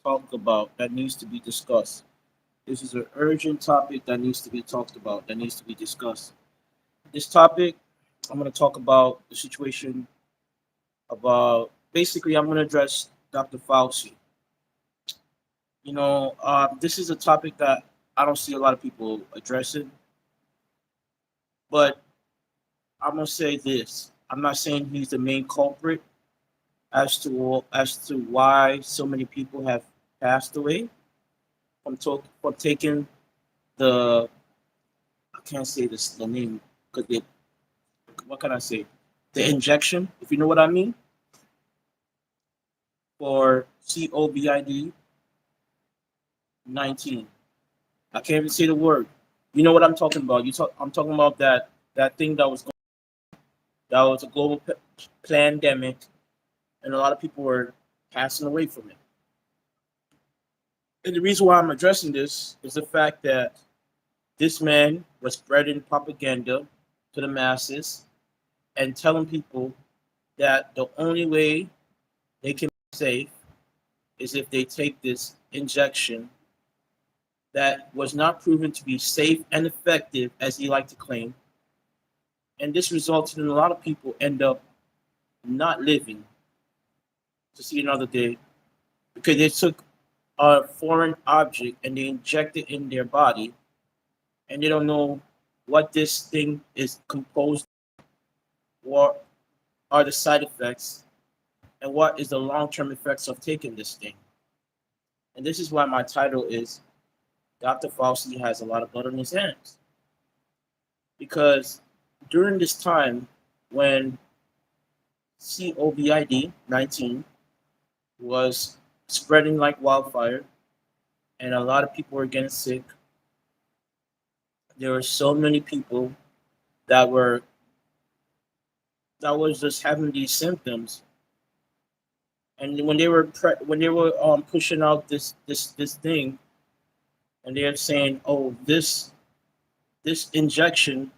talk about, that needs to be discussed. This is an urgent topic that needs to be talked about, that needs to be discussed. This topic, I'm going to talk about the situation about, basically, I'm going to address Dr. Fauci. This is a topic that I don't see a lot of people addressing, but I'm going to say this. I'm not saying he's the main culprit as to why so many people have passed away from taking the, I can't say this the name because they, what can I say, the injection, if you know what I mean, for COVID 19. I can't even say the word. You know what I'm talking about. I'm talking about that thing that was a global pandemic, and a lot of people were passing away from it. And the reason why I'm addressing this is the fact that this man was spreading propaganda to the masses and telling people that the only way they can be safe is if they take this injection that was not proven to be safe and effective, as he liked to claim. And this resulted in a lot of people end up not living to see another day because they took a foreign object and they inject it in their body, and they don't know what this thing is composed of, what are the side effects, and what is the long-term effects of taking this thing. And this is why my title is Dr. Fauci has a lot of blood on his hands. Because during this time when COVID 19 was spreading like wildfire and a lot of people were getting sick, there were so many people that were that was just having these symptoms. And when they were pushing out this thing, and they're saying, "Oh, this injection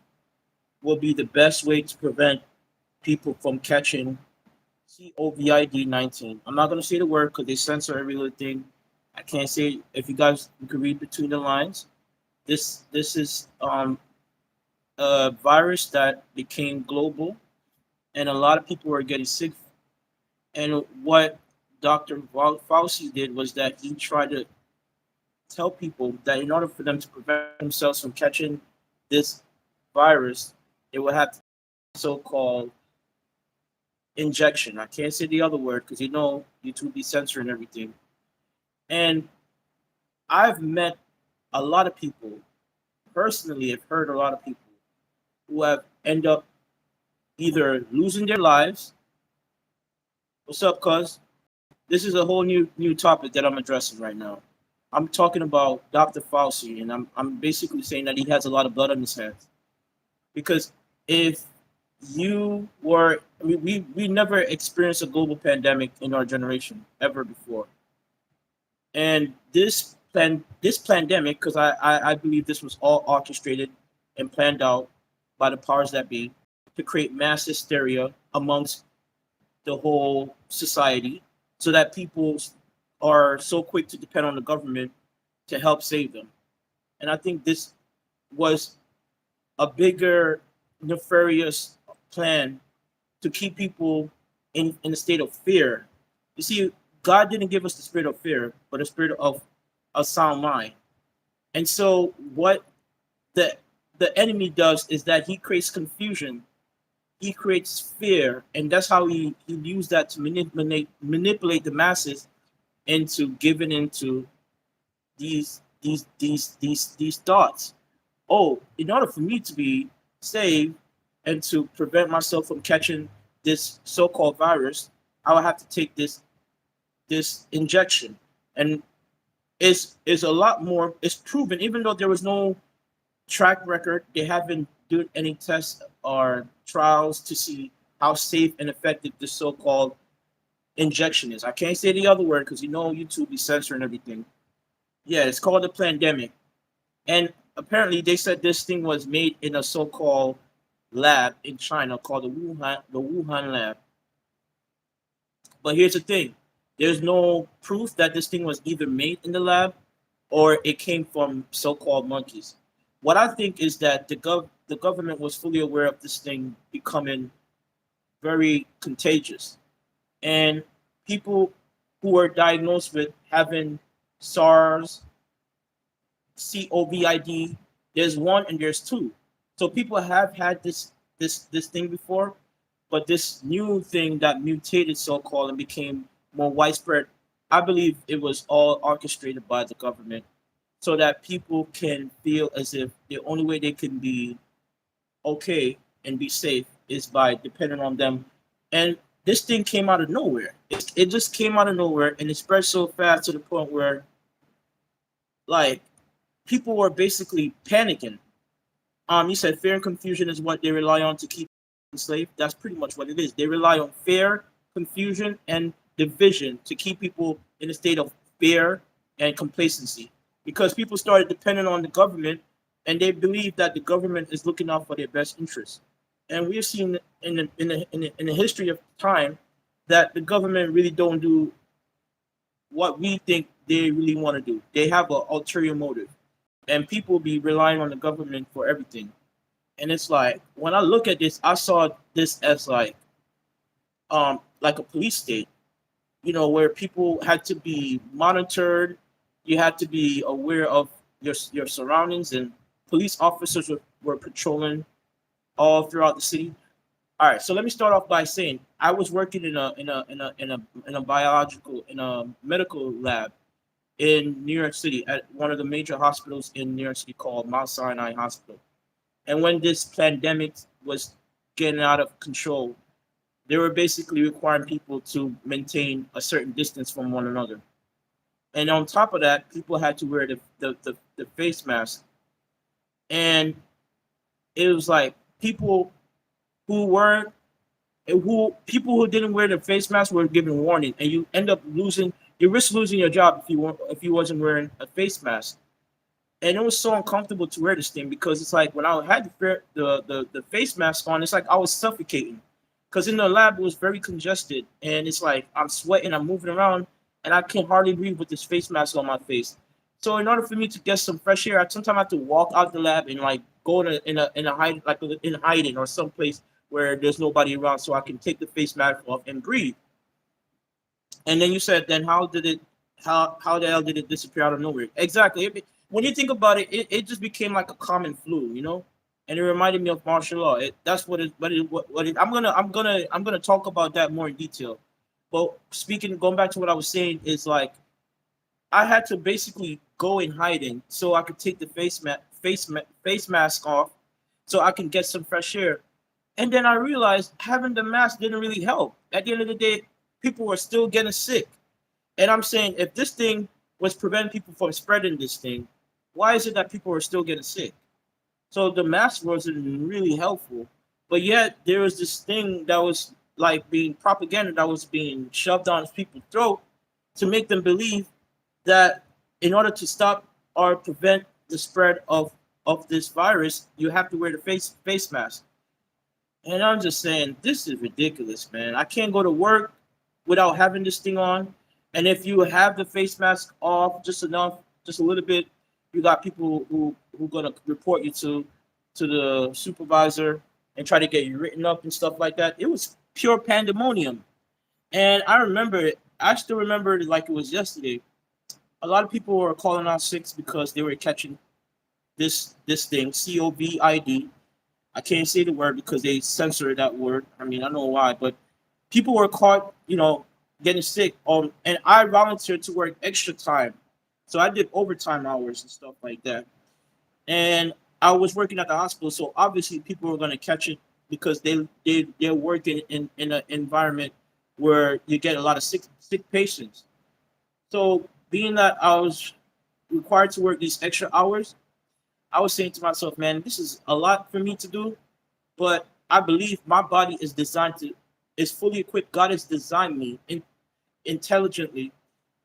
will be the best way to prevent people from catching COVID 19." I'm not gonna say the word because they censor every little thing. I can't say. If you can read between the lines. This is a virus that became global, and a lot of people were getting sick. And what Dr. Fauci did was that he tried to tell people that in order for them to prevent themselves from catching this virus, they would have to so-called injection. I can't say the other word because YouTube be censoring everything. And I've met a lot of people personally. I've heard a lot of people who have end up either losing their lives. What's up, cuz? This is a whole new topic that I'm addressing right now. I'm talking about Dr. Fauci, and I'm basically saying that he has a lot of blood on his hands. Because if you were, I mean, we never experienced a global pandemic in our generation ever before, and this pandemic, because I believe this was all orchestrated and planned out by the powers that be to create mass hysteria amongst the whole society, so that people are so quick to depend on the government to help save them. And I think this was a bigger nefarious plan to keep people in a state of fear. You see, God didn't give us the spirit of fear, but a spirit of a sound mind. And so what the the enemy does is that he creates confusion, he creates fear, and that's how he used that to manipulate the masses into giving into these thoughts. Oh, in order for me to be saved and to prevent myself from catching this so-called virus, I would have to take this injection. And it's a lot more. It's proven, even though there was no track record, they haven't done any tests or trials to see how safe and effective this so-called injection is. I can't say the other word because YouTube is censoring everything. Yeah, it's called a pandemic. And apparently they said this thing was made in a so-called lab in China called the Wuhan lab. But here's the thing. There's no proof that this thing was either made in the lab or it came from so-called monkeys. What I think is that the government was fully aware of this thing becoming very contagious, and people who were diagnosed with having SARS, COVID, there's one and there's two. So people have had this thing before, but this new thing that mutated so called and became more widespread, I believe it was all orchestrated by the government so that people can feel as if the only way they can be okay and be safe is by depending on them. And this thing came out of nowhere. It just came out of nowhere and it spread so fast to the point where like people were basically panicking. You said fear and confusion is what they rely on to keep enslaved. That's pretty much what it is. They rely on fear, confusion, and division to keep people in a state of fear and complacency. Because people started depending on the government, and they believe that the government is looking out for their best interests. And we've seen in the history of time that the government really don't do what we think they really want to do. They have an ulterior motive, and people be relying on the government for everything. And it's like when I look at this, I saw this as like a police state, where people had to be monitored. You had to be aware of your surroundings, and police officers were patrolling all throughout the city. All right, so let me start off by saying I was working in a biological in a medical lab in New York City at one of the major hospitals in New York City called Mount Sinai Hospital. And when this pandemic was getting out of control, they were basically requiring people to maintain a certain distance from one another. And on top of that, people had to wear the face mask. And it was like who weren't who people who didn't wear the face mask were given warning, and you risk losing your job if you wasn't wearing a face mask. And it was so uncomfortable to wear this thing because it's like when I had the face mask on, it's like I was suffocating because in the lab it was very congested, and it's like I'm sweating, I'm moving around, and I can hardly breathe with this face mask on my face. So in order for me to get some fresh air, I sometimes have to walk out the lab and like go to in a hide like in hiding or someplace where there's nobody around so I can take the face mask off and breathe. And then you said, then how the hell did it disappear out of nowhere? Exactly. When you think about it, it just became like a common flu. And it reminded me of martial law. That's I'm gonna talk about that more in detail. But going back to what I was saying is like I had to basically go in hiding so I could take the face mask off so I can get some fresh air. And then I realized having the mask didn't really help. At the end of the day, people were still getting sick. And I'm saying if this thing was preventing people from spreading this thing, why is it that people are still getting sick? So the mask wasn't really helpful. But yet there was this thing that was like being propaganda that was being shoved down people's throat to make them believe that in order to stop or prevent the spread of this virus, you have to wear the face mask. And I'm just saying, this is ridiculous, man. I can't go to work without having this thing on. And if you have the face mask off just enough, just a little bit, you got people who gonna report you to the supervisor and try to get you written up and stuff like that. It was pure pandemonium. And I still remember it like it was yesterday. A lot of people were calling out sick because they were catching this thing, COVID. I can't say the word because they censored that word. I mean, I don't know why, but people were caught, getting sick. And I volunteered to work extra time, so I did overtime hours and stuff like that. And I was working at the hospital, so obviously people were going to catch it because they're working in an environment where you get a lot of sick patients. So being that I was required to work these extra hours, I was saying to myself, man, this is a lot for me to do, but I believe my body is fully equipped. God has designed me intelligently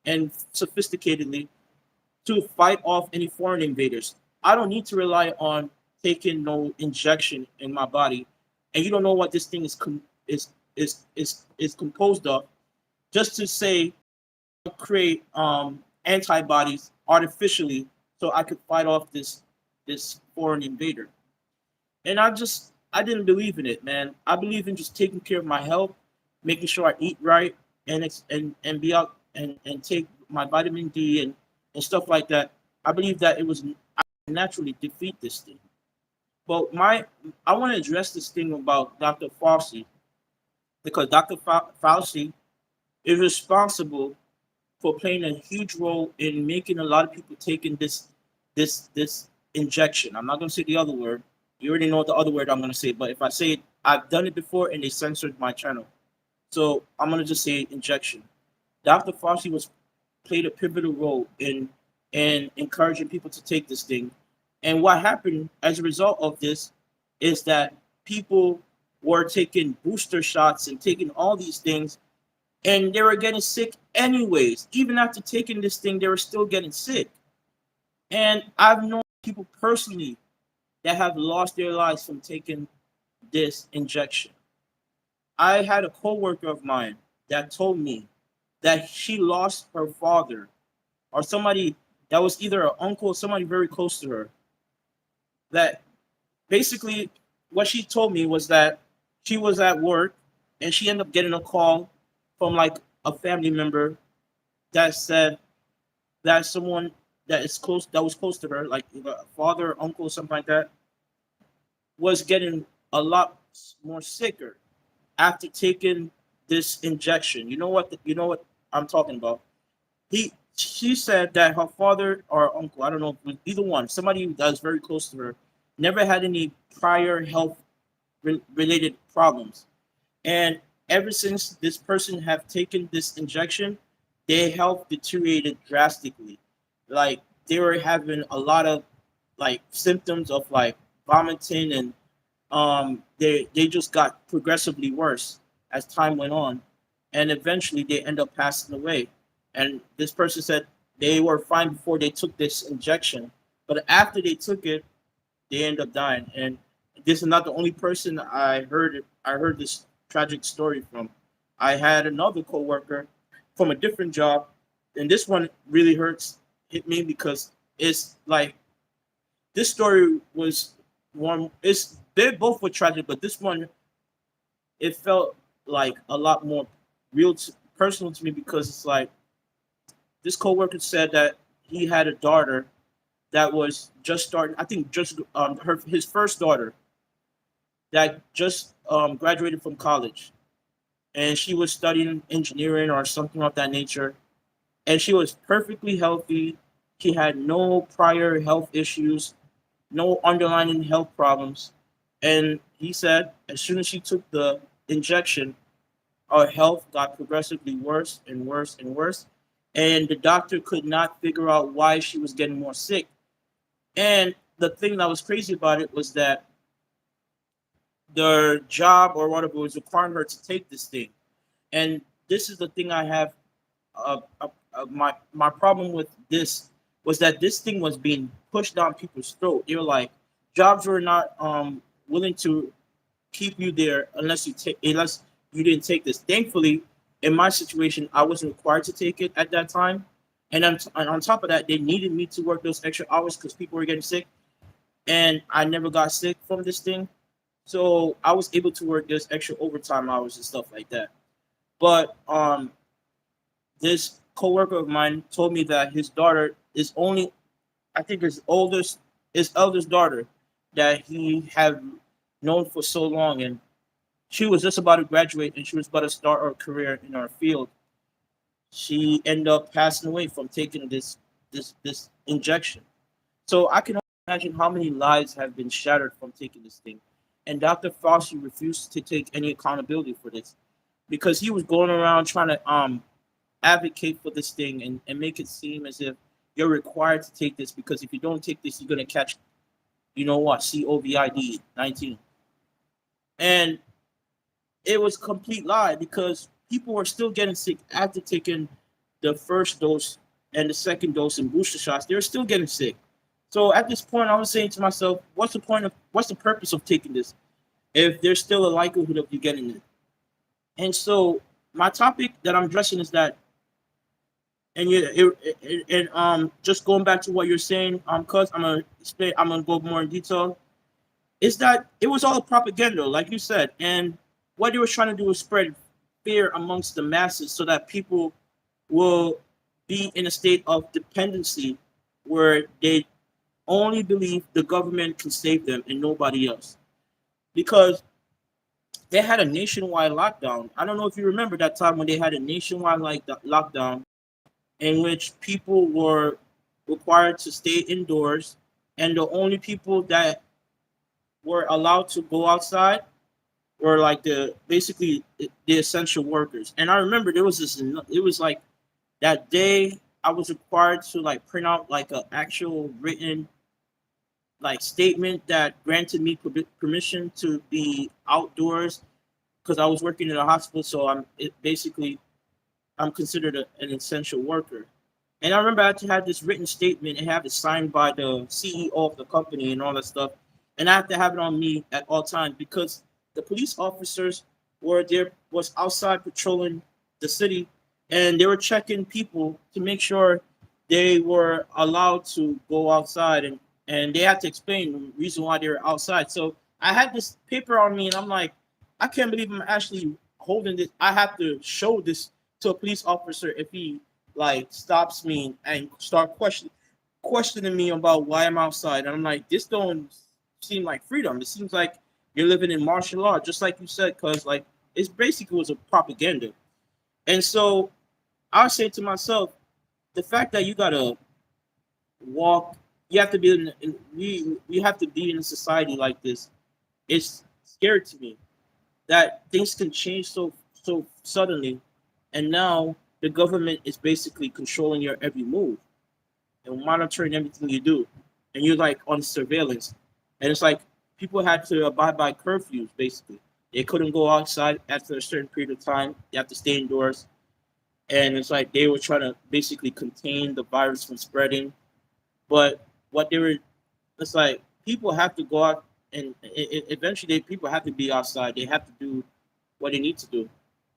and sophisticatedly to fight off any foreign invaders. I don't need to rely on taking no injection in my body, and you don't know what this thing is composed of, just to say create antibodies artificially so I could fight off this foreign invader. And I didn't believe in it, man. I believe in just taking care of my health, making sure I eat right, and be out and take my vitamin D and stuff like that. I believe that it was I naturally defeat this thing. But I want to address this thing about Dr. Fauci because Dr. Fauci is responsible for playing a huge role in making a lot of people taking this injection. I'm not going to say the other word. You already know the other word I'm going to say, but if I say it, I've done it before and they censored my channel. So I'm going to just say injection. Dr. Fauci was played a pivotal role in encouraging people to take this thing. And what happened as a result of this is that people were taking booster shots and taking all these things, and they were getting sick anyways. Even after taking this thing, they were still getting sick. And I've known people personally that have lost their lives from taking this injection. I had a coworker of mine that told me that she lost her father or somebody that was either an uncle or somebody very close to her. That basically what she told me was that she was at work and she ended up getting a call from like a family member that said that someone that was close to her, like a father, uncle, something like that, was getting a lot more sicker after taking this injection. You know what I'm talking about. She said that her father or uncle, I don't know, either one, somebody that's very close to her, never had any prior health related problems. And ever since this person have taken this injection, their health deteriorated drastically. Like they were having a lot of like symptoms of like vomiting and they just got progressively worse as time went on, and eventually they end up passing away. And this person said they were fine before they took this injection, but after they took it, they end up dying. And this is not the only person I heard this tragic story from. I had another coworker from a different job, and this one really hit me because it's like this story was one. It's they both were tragic, but this one it felt like a lot more personal to me because it's like this coworker said that he had a daughter that was just starting. I think just his first daughter that just graduated from college, and she was studying engineering or something of that nature, and she was perfectly healthy. She had no prior health issues, no underlying health problems. And he said as soon as she took the injection, her health got progressively worse and worse and worse. And the doctor could not figure out why she was getting more sick. And the thing that was crazy about it was that their job or whatever was requiring her to take this thing. And this is the thing I have. My problem with this was that this thing was being pushed down people's throat. They were like, jobs were not willing to keep you there unless you didn't take this. Thankfully, in my situation, I wasn't required to take it at that time, and on top of that, they needed me to work those extra hours because people were getting sick, and I never got sick from this thing, so I was able to work those extra overtime hours and stuff like that. But this coworker of mine told me that his daughter is only, I think his eldest daughter that he had known for so long, and she was just about to graduate and she was about to start her career in our field. She ended up passing away from taking this injection. So I can imagine how many lives have been shattered from taking this thing. And Dr. Fauci refused to take any accountability for this because he was going around trying to advocate for this thing and make it seem as if you're required to take this because if you don't take this, you're gonna catch, you know what, COVID-19. And it was a complete lie because people were still getting sick after taking the first dose and the second dose and booster shots. They were still getting sick. So at this point, I was saying to myself, what's the purpose of taking this if there's still a likelihood of you getting it? And so my topic that I'm addressing is that And just going back to what you're saying, cuz I'm gonna go more in detail. Is that it was all propaganda, like you said, and what they were trying to do was spread fear amongst the masses so that people will be in a state of dependency where they only believe the government can save them and nobody else. Because they had a nationwide lockdown. I don't know if you remember that time when they had a nationwide lockdown in which people were required to stay indoors, and the only people that were allowed to go outside were like the basically the essential workers. And I remember there was this. It was like that day I was required to like print out like an actual written like statement that granted me permission to be outdoors because I was working in a hospital. So basically I'm considered an essential worker. And I remember I had to have this written statement and have it signed by the CEO of the company and all that stuff. And I have to have it on me at all times because the police officers were there was outside patrolling the city, and they were checking people to make sure they were allowed to go outside, and they had to explain the reason why they were outside. So I had this paper on me and I'm like, I can't believe I'm actually holding this. I have to show this to a police officer if he like stops me and start questioning me about why I'm outside. And I'm like, this don't seem like freedom. It seems like you're living in martial law, just like you said, because like it's basically was a propaganda. And so I was saying to myself, the fact that you gotta walk, you have to be we have to be in a society like this. It's scary to me that things can change so suddenly, and now the government is basically controlling your every move and monitoring everything you do, and you're like on surveillance, and it's like people had to abide by curfews. Basically, they couldn't go outside after a certain period of time. They have to stay indoors, and it's like they were trying to basically contain the virus from spreading. But what they were, it's like people have to go out, and eventually people have to be outside. They have to do what they need to do.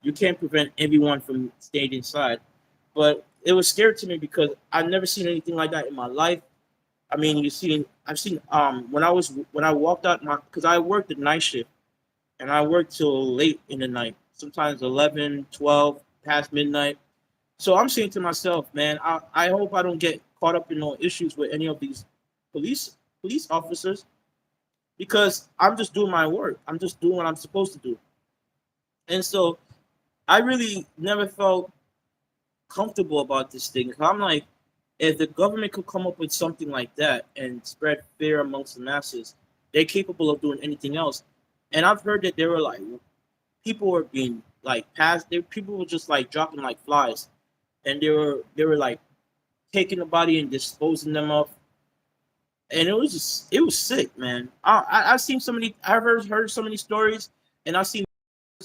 You can't prevent everyone from staying inside. But it was scary to me because I've never seen anything like that in my life. I mean, I've seen when I walked out my because I worked the night shift and I worked till late in the night, sometimes 11, 12, past midnight. So I'm saying to myself, man, I hope I don't get caught up in no issues with any of these police police officers because I'm just doing my work. I'm just doing what I'm supposed to do. And so I really never felt comfortable about this thing. I'm like, if the government could come up with something like that and spread fear amongst the masses, they're capable of doing anything else. And I've heard that there were like people were being like passed. People were just like dropping like flies, and they were like taking the body and disposing them of. And it was sick, man. I've seen so many. I've heard so many stories, and I've seen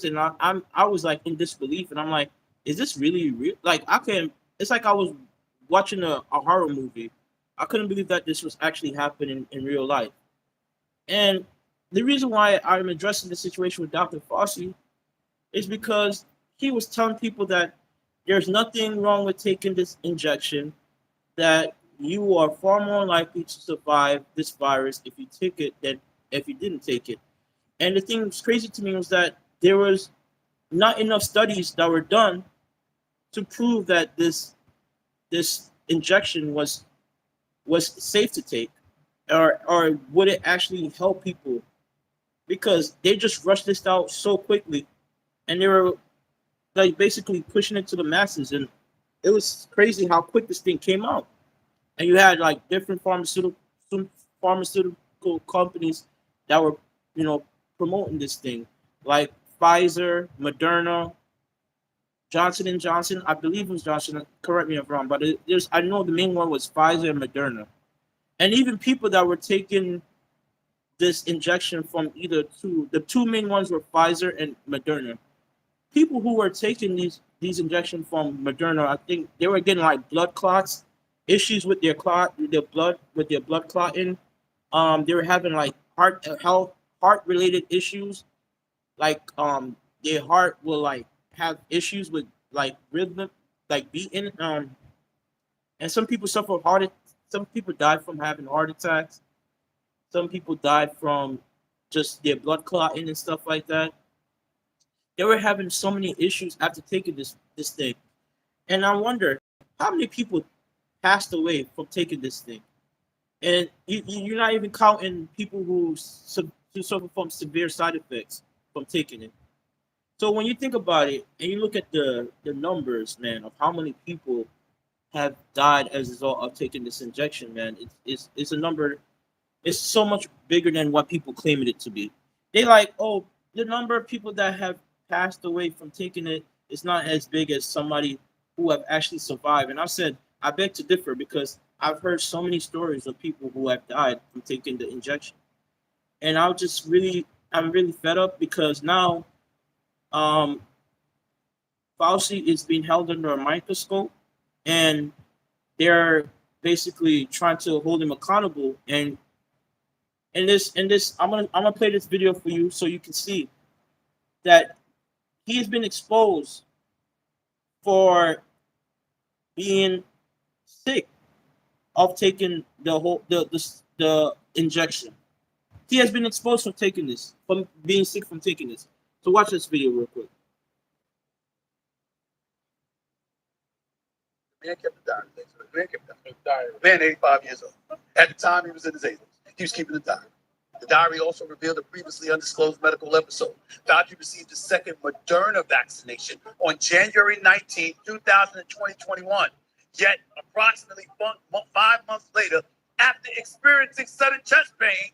and I was like in disbelief, and I'm like, is this really real? Like I can. It's like I was watching a horror movie. I couldn't believe that this was actually happening in real life. And the reason why I'm addressing the situation with Dr. Fauci is because he was telling people that there's nothing wrong with taking this injection, that you are far more likely to survive this virus if you take it than if you didn't take it. And the thing that's crazy to me was that there was not enough studies that were done to prove that this injection was safe to take, or would it actually help people, because they just rushed this out so quickly, and they were like basically pushing it to the masses, and it was crazy how quick this thing came out. And you had like different pharmaceutical companies that were promoting this thing, like Pfizer, Moderna, Johnson and Johnson. I believe it was Johnson. Correct me if I'm wrong, but there's I know the main one was Pfizer and Moderna, and even people that were taking this injection from either two. The two main ones were Pfizer and Moderna. People who were taking these injections from Moderna, I think they were getting like blood clots, issues with their blood clotting. They were having like heart related issues, like their heart will like have issues with like rhythm, like beating. And some people some people died from having heart attacks. Some people died from just their blood clotting and stuff like that. They were having so many issues after taking this thing. And I wonder how many people passed away from taking this thing. And you're not even counting people who suffer from severe side effects from taking it. So when you think about it and you look at the numbers, man, of how many people have died as a result of taking this injection, man, it's a number. It's so much bigger than what people claim it to be. They like, oh, the number of people that have passed away from taking it is not as big as somebody who have actually survived. And I said, I beg to differ because I've heard so many stories of people who have died from taking the injection. And I'm really fed up because now um, Fauci is being held under a microscope and they're basically trying to hold him accountable. And in this, I'm gonna play this video for you so you can see that he has been exposed for being sick of taking the injection. He has been exposed from taking this, from being sick from taking this. So watch this video real quick. Man kept the diary. The man kept the diary. Man, 85 years old. At the time, he was in his 80s. He was keeping the diary. The diary also revealed a previously undisclosed medical episode. Fauci received his second Moderna vaccination on January 19, 2021. Yet, approximately 5 months later, after experiencing sudden chest pain,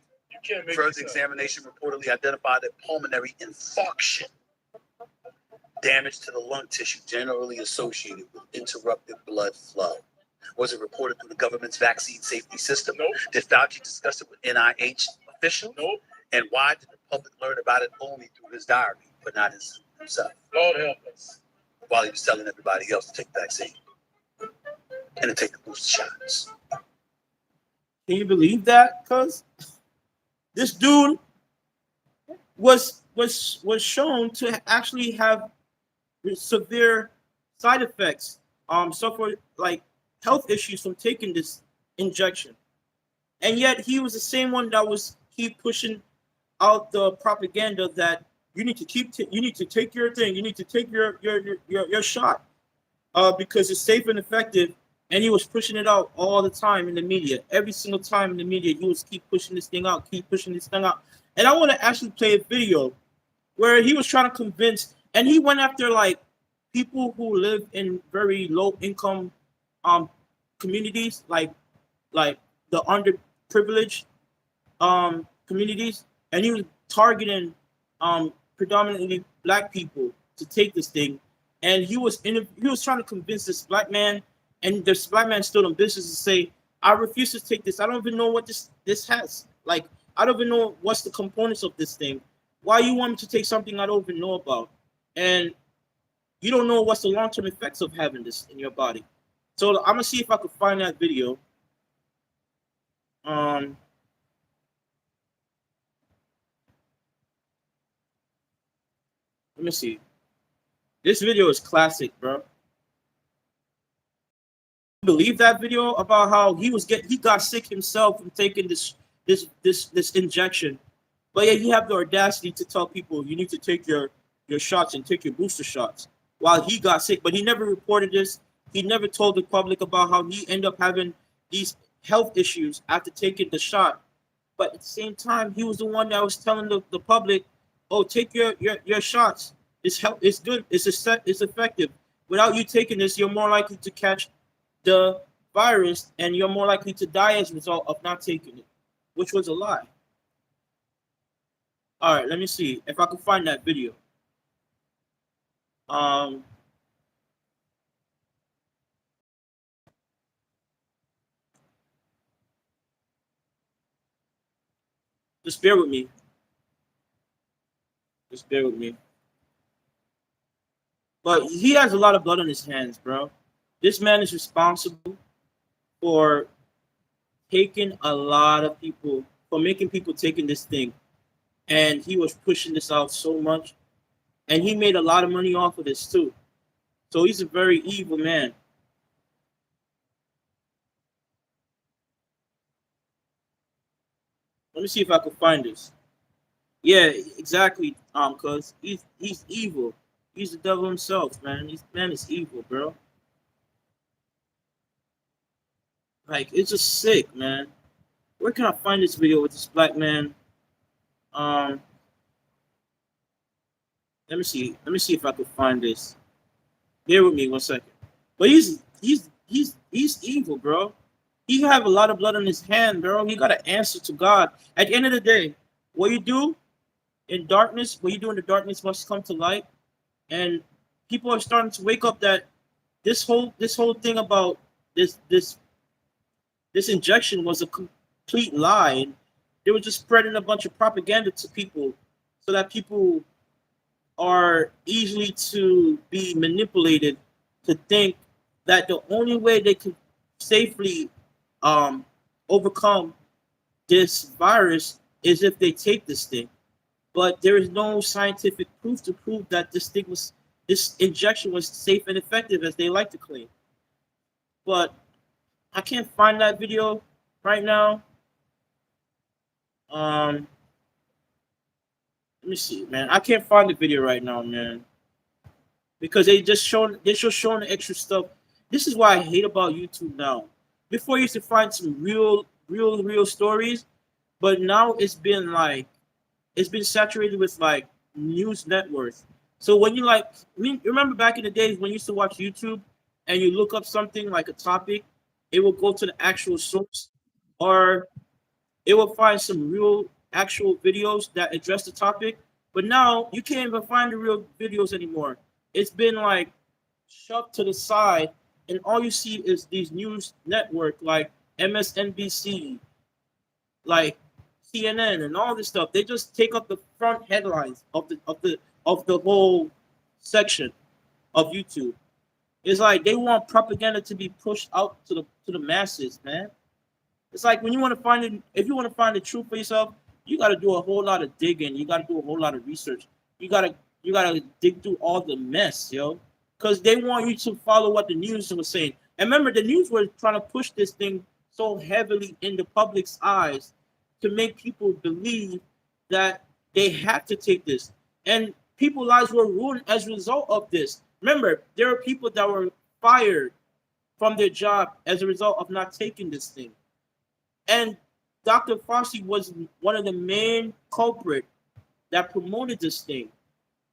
further examination reportedly identified a pulmonary infarction. Damage to the lung tissue generally associated with interrupted blood flow. Was it reported through the government's vaccine safety system? Nope. Did Fauci discuss it with NIH officials? Nope. And why did the public learn about it only through his diary, but not himself? Lord help us. While he was telling everybody else to take the vaccine and to take the booster shots. Can you believe that? Cause this dude was shown to actually have severe side effects, suffer like health issues from taking this injection, and yet he was the same one that was keep pushing out the propaganda that you need to you need to take your thing, you need to take your shot, because it's safe and effective. And he was pushing it out all the time in the media. Every single time in the media, he was keep pushing this thing out, keep pushing this thing out. And I want to actually play a video where he was trying to convince, and he went after like people who live in very low income communities, like the underprivileged communities, and he was targeting predominantly black people to take this thing. And he was trying to convince this black man. And this black man stood on business to say, I refuse to take this. I don't even know what this has. Like, I don't even know what's the components of this thing. Why you want me to take something I don't even know about? And you don't know what's the long-term effects of having this in your body. So I'm gonna see if I could find that video. Let me see. This video is classic, bro. Believe that video about how he got sick himself from taking this injection, but yet you have the audacity to tell people you need to take your shots and take your booster shots while he got sick. But he never reported this. He never told the public about how he ended up having these health issues after taking the shot. But at the same time, he was the one that was telling the public, oh, take your shots. It's good. It's effective. Without you taking this, you're more likely to catch the virus, and you're more likely to die as a result of not taking it, which was a lie. All right, let me see if I can find that video. Just bear with me. Just bear with me. But he has a lot of blood on his hands, bro. This man is responsible for taking a lot of people, for making people taking this thing. And he was pushing this out so much. And he made a lot of money off of this too. So he's a very evil man. Let me see if I can find this. Yeah, exactly. Cause he's evil. He's the devil himself, man. This man is evil, bro. Like it's just sick, man. Where can I find this video with this black man? Um, let me see. Let me see if I can find this. Bear with me 1 second. But he's evil, bro. He have a lot of blood on his hand, bro. He got to answer to God. At the end of the day, what you do in darkness, what you do in the darkness must come to light. And people are starting to wake up that this whole thing about this injection was a complete lie. And they were just spreading a bunch of propaganda to people so that people are easily to be manipulated to think that the only way they can safely um, overcome this virus is if they take this thing. But there is no scientific proof to prove that this injection was safe and effective as they like to claim. But I can't find that video right now. Let me see, man. I can't find the video right now, man, because they just showing the extra stuff. This is why I hate about YouTube now. Before I used to find some real stories, but now it's been saturated with like news networks. So when you like, you remember back in the days when you used to watch YouTube and you look up something like a topic, it will go to the actual source, or it will find some real actual videos that address the topic. But now you can't even find the real videos anymore. It's been like shoved to the side, and all you see is these news network like MSNBC, like CNN, and all this stuff. They just take up the front headlines of the whole section of YouTube. It's like they want propaganda to be pushed out to the masses, man. It's like when you want to find it, if you want to find the truth for yourself, you got to do a whole lot of digging. You got to do a whole lot of research. You gotta dig through all the mess, yo, because they want you to follow what the news was saying. And remember, the news was trying to push this thing so heavily in the public's eyes to make people believe that they have to take this, and people's lives were ruined as a result of this. Remember, there are people that were fired from their job as a result of not taking this thing. And Dr. Fauci was one of the main culprit that promoted this thing.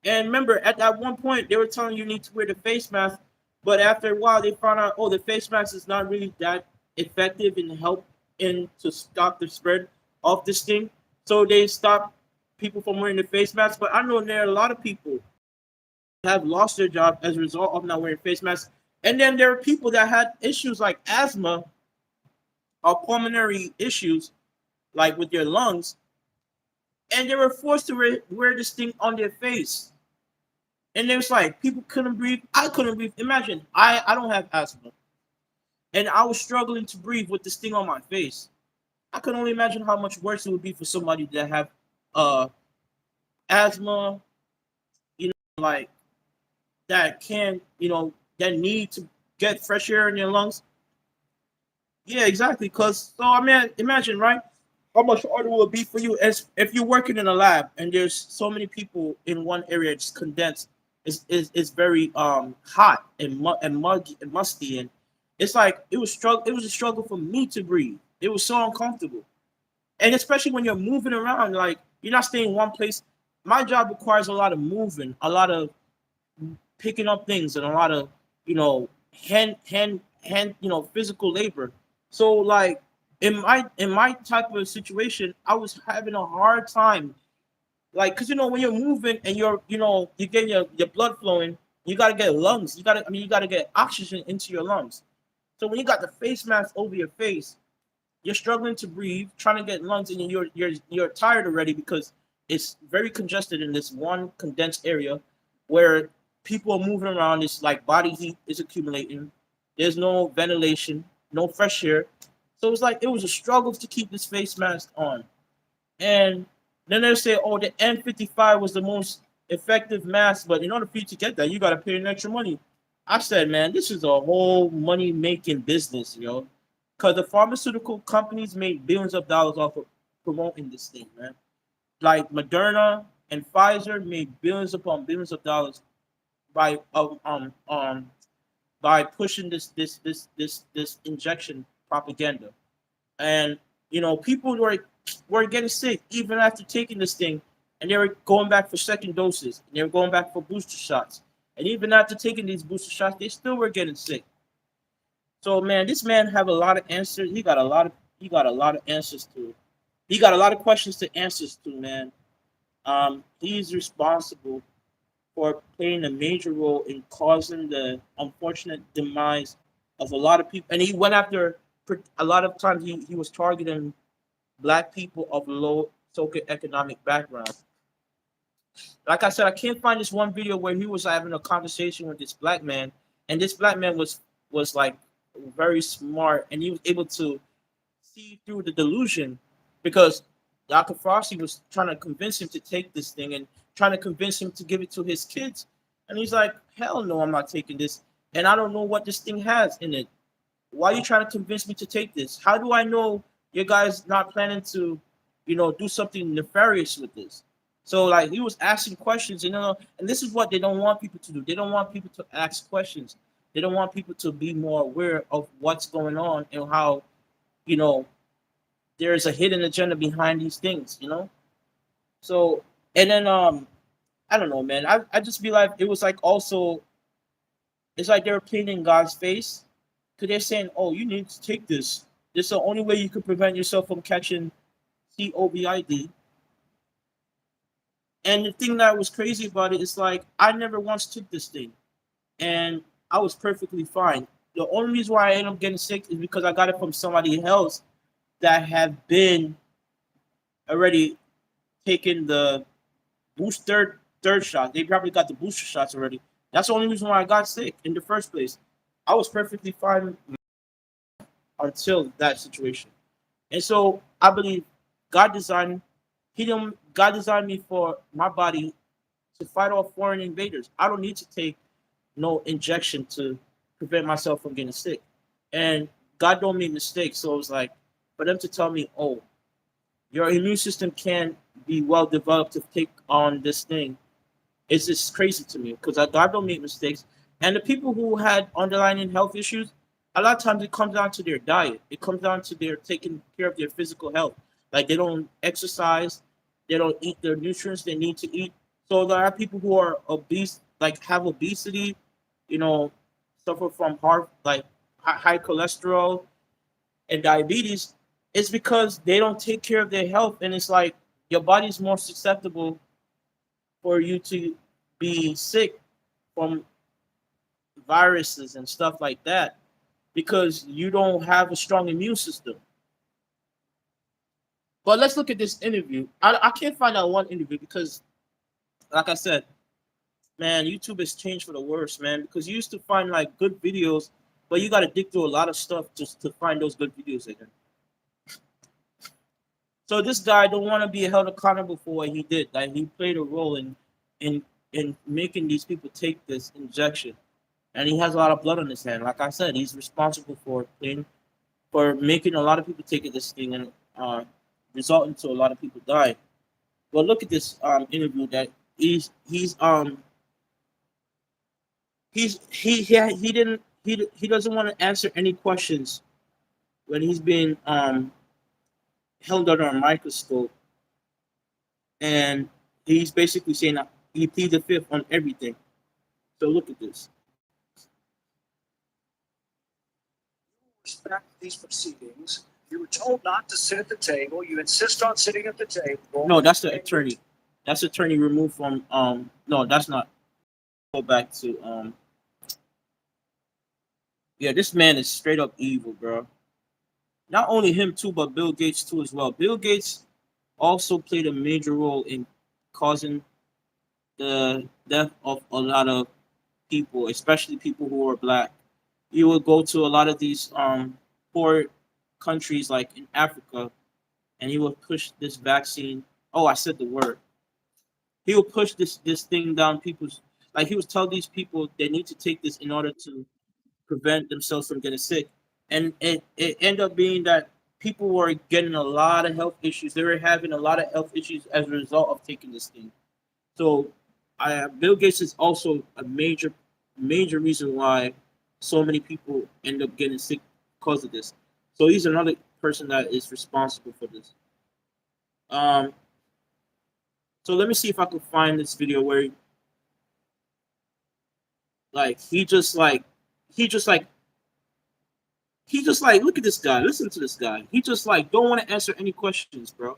And remember, at that one point, they were telling you need to wear the face mask, but after a while, they found out, oh, the face mask is not really that effective in to stop the spread of this thing. So they stopped people from wearing the face mask. But I know there are a lot of people have lost their job as a result of not wearing face masks. And then there are people that had issues like asthma or pulmonary issues, like with their lungs, and they were forced to wear this thing on their face. And it was like people couldn't breathe. I couldn't breathe. Imagine, I don't have asthma, and I was struggling to breathe with this thing on my face. I can only imagine how much worse it would be for somebody that have asthma, like that can, that need to get fresh air in their lungs. Yeah, exactly. Cause so I mean, imagine, right? How much harder will it be for you as if you're working in a lab and there's so many people in one area, it's condensed. It's very hot and muggy and musty, and it's like it was a struggle for me to breathe. It was so uncomfortable, and especially when you're moving around, like you're not staying in one place. My job requires a lot of moving, a lot of picking up things, and a lot of hand physical labor. So like in my type of situation, I was having a hard time, like, because when you're moving and you get your blood flowing, you got to get lungs, you got to get oxygen into your lungs. So when you got the face mask over your face, you're struggling to breathe, trying to get lungs, and you're tired already because it's very congested in this one condensed area where people are moving around. It's like body heat is accumulating. There's no ventilation, no fresh air. So it's like it was a struggle to keep this face mask on. And then they say, oh, the N55 was the most effective mask, but in order for you to get that, you got to pay an extra money. I said, man, this is a whole money making business, because the pharmaceutical companies made billions of dollars off of promoting this thing, man. Like Moderna and Pfizer made billions upon billions of dollars by by pushing this injection propaganda. And people were getting sick even after taking this thing, and they were going back for second doses, and they were going back for booster shots, and even after taking these booster shots, they still were getting sick. So man, this man have a lot of answers. He got a lot of answers to. He got a lot of questions to answers to, man. He's responsible for playing a major role in causing the unfortunate demise of a lot of people. And he went after a lot of times he was targeting black people of low socioeconomic background. Like I said, I can't find this one video where he was having a conversation with this black man, and this black man was like very smart, and he was able to see through the delusion because Dr. Fauci was trying to convince him to take this thing and trying to convince him to give it to his kids. And he's like, hell no, I'm not taking this. And I don't know what this thing has in it. Why are you trying to convince me to take this? How do I know you guys not planning to, do something nefarious with this? So like he was asking questions, and this is what they don't want people to do. They don't want people to ask questions. They don't want people to be more aware of what's going on and how, you know, there is a hidden agenda behind these things. So and then I don't know, man. I just be like it was like also it's like they were playing in God's face because they're saying, "Oh, you need to take this. This is the only way you can prevent yourself from catching COVID." And the thing that was crazy about it is like I never once took this thing, and I was perfectly fine. The only reason why I ended up getting sick is because I got it from somebody else that had been already taking the booster third shot. They probably got the booster shots already. That's the only reason why I got sick in the first place. I was perfectly fine until that situation. And so I believe God designed God designed me for my body to fight off foreign invaders. I don't need to take no injection to prevent myself from getting sick. And God don't make mistakes. So it's like for them to tell me, oh, your immune system can't be well developed to take on this thing. It's just crazy to me because God don't make mistakes. And the people who had underlying health issues, a lot of times it comes down to their diet. It comes down to their taking care of their physical health. Like they don't exercise, they don't eat their nutrients they need to eat. So there are people who are obese, like have obesity, you know, suffer from heart, like high cholesterol and diabetes. It's because they don't take care of their health, and it's like your body's more susceptible for you to be sick from viruses and stuff like that because you don't have a strong immune system. But let's look at this interview. I can't find out one interview because, like I said, man, YouTube has changed for the worse, man. Because you used to find like good videos, but you got to dig through a lot of stuff just to find those good videos again. So this guy don't want to be held accountable for what he did. Like he played a role in in making these people take this injection, and he has a lot of blood on his hand. Like I said, he's responsible for making a lot of people take this thing and resulting to a lot of people die. But look at this interview that he didn't he doesn't want to answer any questions when he's being held under a microscope, and he's basically saying that he pleads the fifth on everything. So look at this. Respect these proceedings. You were told not to sit at the table. You insist on sitting at the table. No, that's the attorney. That's attorney removed from no, that's not. Go back to yeah, this man is straight up evil, bro. Not only him too, but Bill Gates too as well. Bill Gates also played a major role in causing the death of a lot of people, especially people who are black. You would go to a lot of these poor countries like in Africa, and he would push this vaccine. Oh, I said the word. He would push this thing down people's, like he would tell these people they need to take this in order to prevent themselves from getting sick. And it ended up being that people were getting a lot of health issues. They were having a lot of health issues as a result of taking this thing. So, Bill Gates is also a major reason why so many people end up getting sick because of this. So he's another person that is responsible for this. Um, so let me see if I can find this video where, like, he just like look at this guy. Listen to this guy. He just like don't want to answer any questions, bro.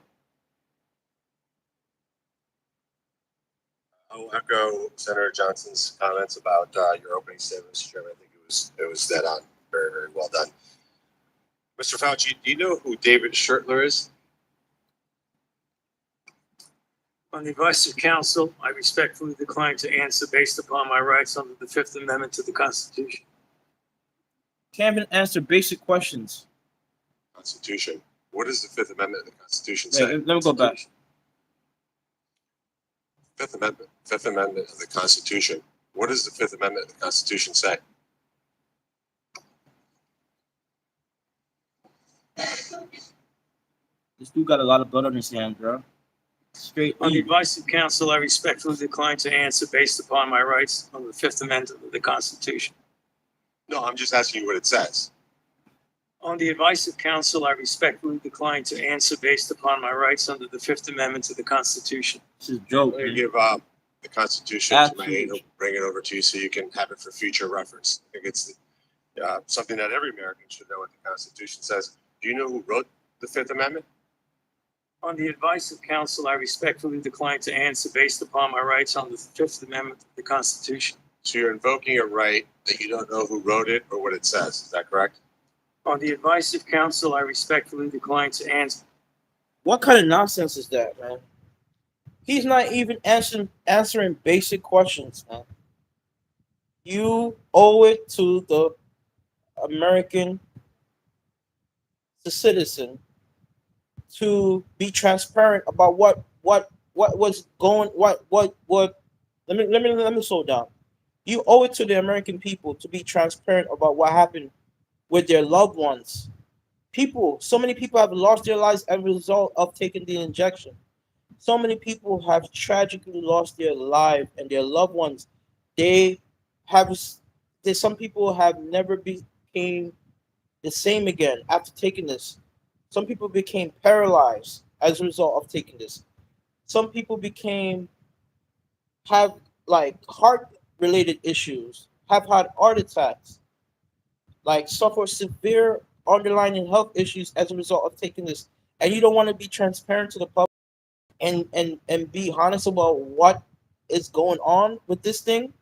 I'll echo Senator Johnson's comments about your opening statement, Mr. Chairman. I think it was dead on. Very, very well done. Mr. Fauci, do you know who David Shurtler is? On the advice of counsel, I respectfully decline to answer based upon my rights under the Fifth Amendment to the Constitution. Can't even answer basic questions. Constitution. What does the Fifth Amendment of the Constitution Wait, say? let me go back. Fifth Amendment of the Constitution. What does the Fifth Amendment of the Constitution say? This dude got a lot of blood on his hand, bro. Straight. On the advice of counsel, I respectfully decline to answer based upon my rights under the Fifth Amendment of the Constitution. No, I'm just asking you what it says. On the advice of counsel, I respectfully decline to answer based upon my rights under the Fifth Amendment to the Constitution. This is a joke. I'm going to Man. give the Constitution Absolutely. to my aide. He'll bring it over to you so you can have it for future reference. I think it's something that every American should know what the Constitution says. Do you know who wrote the Fifth Amendment? On the advice of counsel, I respectfully decline to answer based upon my rights under the Fifth Amendment of the Constitution. So you're invoking a right that you don't know who wrote it or what it says. Is that correct? On the advice of counsel, I respectfully decline to answer. What kind of nonsense is that, man? He's not even answering basic questions, man. You owe it to the American, the citizen, to be transparent about what was going what. Let me slow down. You owe it to the American people to be transparent about what happened with their loved ones. So many people have lost their lives as a result of taking the injection. So many people have tragically lost their life and their loved ones. Some people have never became the same again after taking this. Some people became paralyzed as a result of taking this. Some people have like heart related issues, have had heart attacks, like suffer severe underlying health issues as a result of taking this. And you don't want to be transparent to the public and be honest about what is going on with this thing.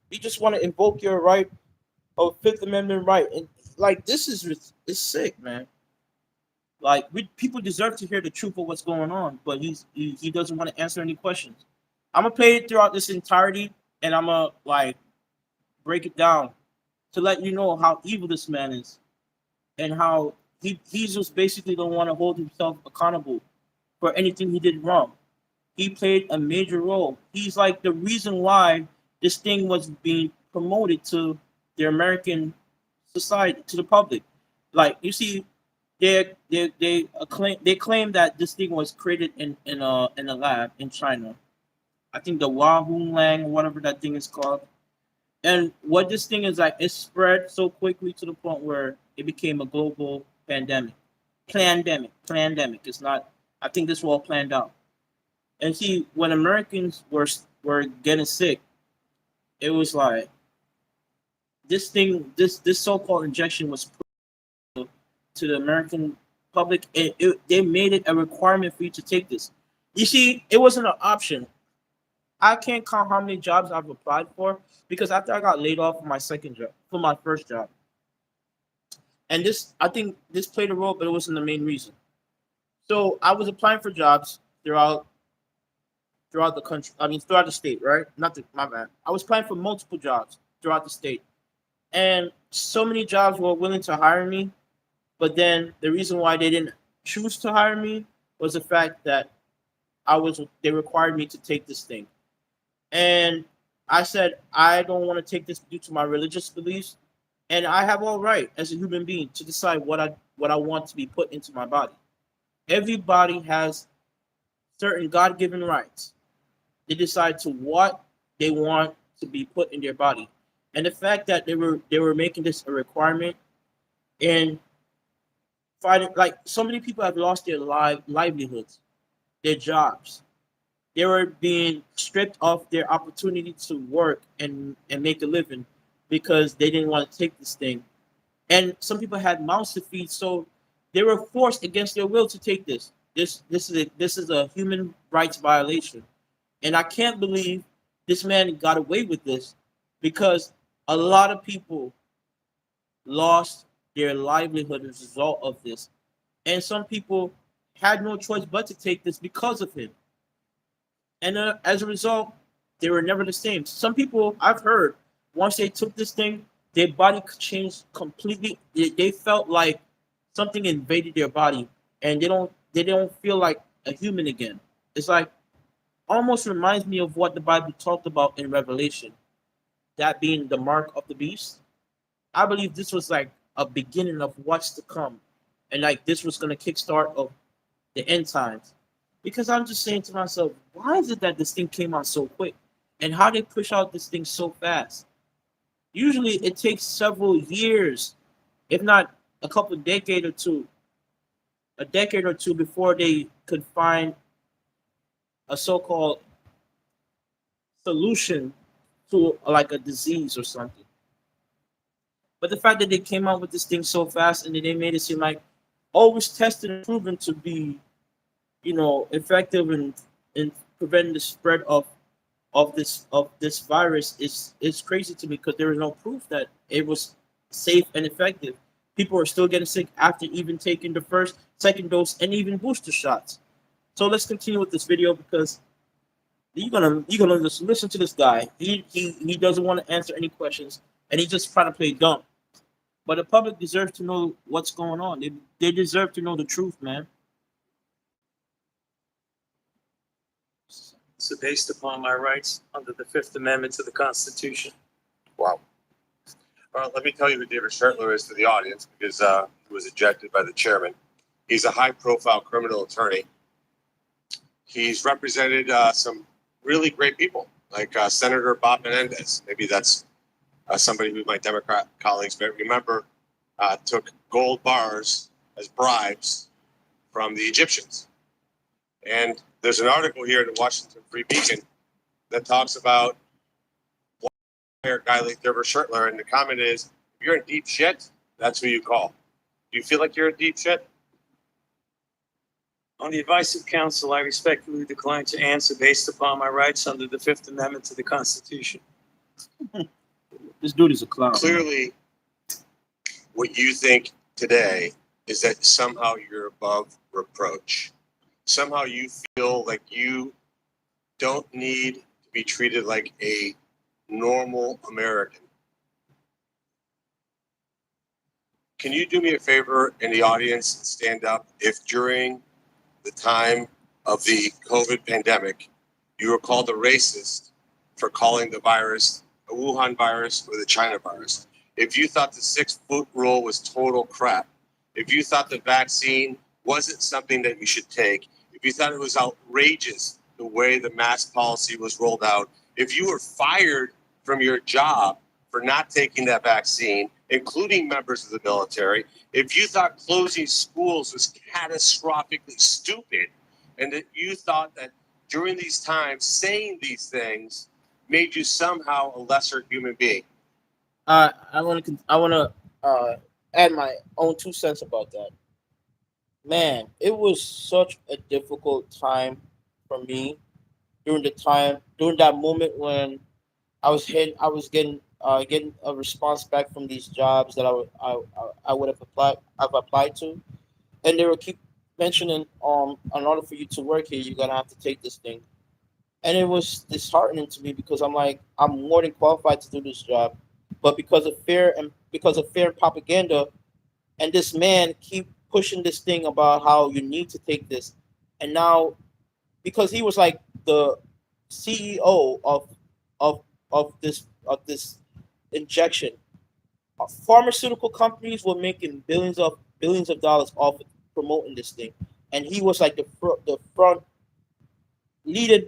You just want to invoke your right of Fifth Amendment right. And like this is sick, man. Like people deserve to hear the truth of what's going on, but he doesn't want to answer any questions. I'm gonna play it throughout this entirety, and I'm gonna like break it down to let you know how evil this man is, and how he's just basically don't want to hold himself accountable for anything he did wrong. He played a major role. He's like the reason why this thing was being promoted to the American society, to the public. Like you see, they claim that this thing was created in a lab in China. I think the Wahoo Lang, whatever that thing is called. And what this thing is like, it spread so quickly to the point where it became a global pandemic. Pandemic. It's not. I think this was all planned out. And see, when Americans were getting sick, it was like this thing, this so-called injection was put to the American public. They made it a requirement for you to take this. You see, it wasn't an option. I can't count how many jobs I've applied for because after I got laid off from my first job. And I think this played a role, but it wasn't the main reason. So I was applying for jobs throughout the country. I mean, throughout the state, right? My bad. I was applying for multiple jobs throughout the state. And so many jobs were willing to hire me. But then the reason why they didn't choose to hire me was the fact that they required me to take this thing. And I said, I don't want to take this due to my religious beliefs. And I have all right as a human being to decide what what I want to be put into my body. Everybody has certain God-given rights. They decide to what they want to be put in their body. And the fact that they were making this a requirement and fighting, like, so many people have lost their livelihoods, their jobs. They were being stripped of their opportunity to work and make a living because they didn't want to take this thing. And some people had mouths to feed, so they were forced against their will to take this. This is a human rights violation, and I can't believe this man got away with this because a lot of people lost their livelihood as a result of this, and some people had no choice but to take this because of him. And as a result, they were never the same. Some people I've heard once they took this thing, their body changed completely. They felt like something invaded their body, and they don't feel like a human again. It's like almost reminds me of what the Bible talked about in Revelation, that being the mark of the beast. I believe this was like a beginning of what's to come, and like this was gonna kickstart of the end times. Because I'm just saying to myself, why is it that this thing came out so quick? And how they push out this thing so fast? Usually it takes several years, if not a couple a decade or two before they could find a so-called solution to like a disease or something. But the fact that they came out with this thing so fast and then they made it seem like always tested and proven to be, effective in preventing the spread of this virus is crazy to me because there is no proof that it was safe and effective. People are still getting sick after even taking the first, second dose, and even booster shots. So let's continue with this video because you're gonna just listen to this guy. He doesn't want to answer any questions, and he's just trying to play dumb. But the public deserves to know what's going on. They deserve to know the truth, man. So based upon my rights under the Fifth Amendment to the Constitution. Wow. Well, let me tell you who David Schertler is to the audience because he was ejected by the chairman. He's a high-profile criminal attorney. He's represented some really great people, like Senator Bob Menendez. Maybe that's somebody who my Democrat colleagues may remember took gold bars as bribes from the Egyptians. And there's an article here in the Washington Free Beacon that talks about a guy like David Schertler, and the comment is, if you're in deep shit, that's who you call. Do you feel like you're in deep shit? On the advice of counsel, I respectfully decline to answer based upon my rights under the Fifth Amendment to the Constitution. This dude is a clown. Clearly, what you think today is that somehow you're above reproach. Somehow you feel like you don't need to be treated like a normal American. Can you do me a favor in the audience and stand up if during the time of the COVID pandemic, you were called a racist for calling the virus a Wuhan virus or the China virus? If you thought the 6-foot rule was total crap, if you thought the vaccine wasn't something that you should take, if you thought it was outrageous the way the mask policy was rolled out, if you were fired from your job for not taking that vaccine, including members of the military, if you thought closing schools was catastrophically stupid, and that you thought that during these times saying these things made you somehow a lesser human being. I want to add my own 2 cents about that. Man, it was such a difficult time for me during that moment when I was getting a response back from these jobs that I would have applied to, and they would keep mentioning in order for you to work here you're gonna have to take this thing, and it was disheartening to me because I'm like, I'm more than qualified to do this job, but because of fear and propaganda, and this man keep pushing this thing about how you need to take this, and now because he was like the CEO of this injection, pharmaceutical companies were making billions of billions of dollars off of promoting this thing, and he was like the front leading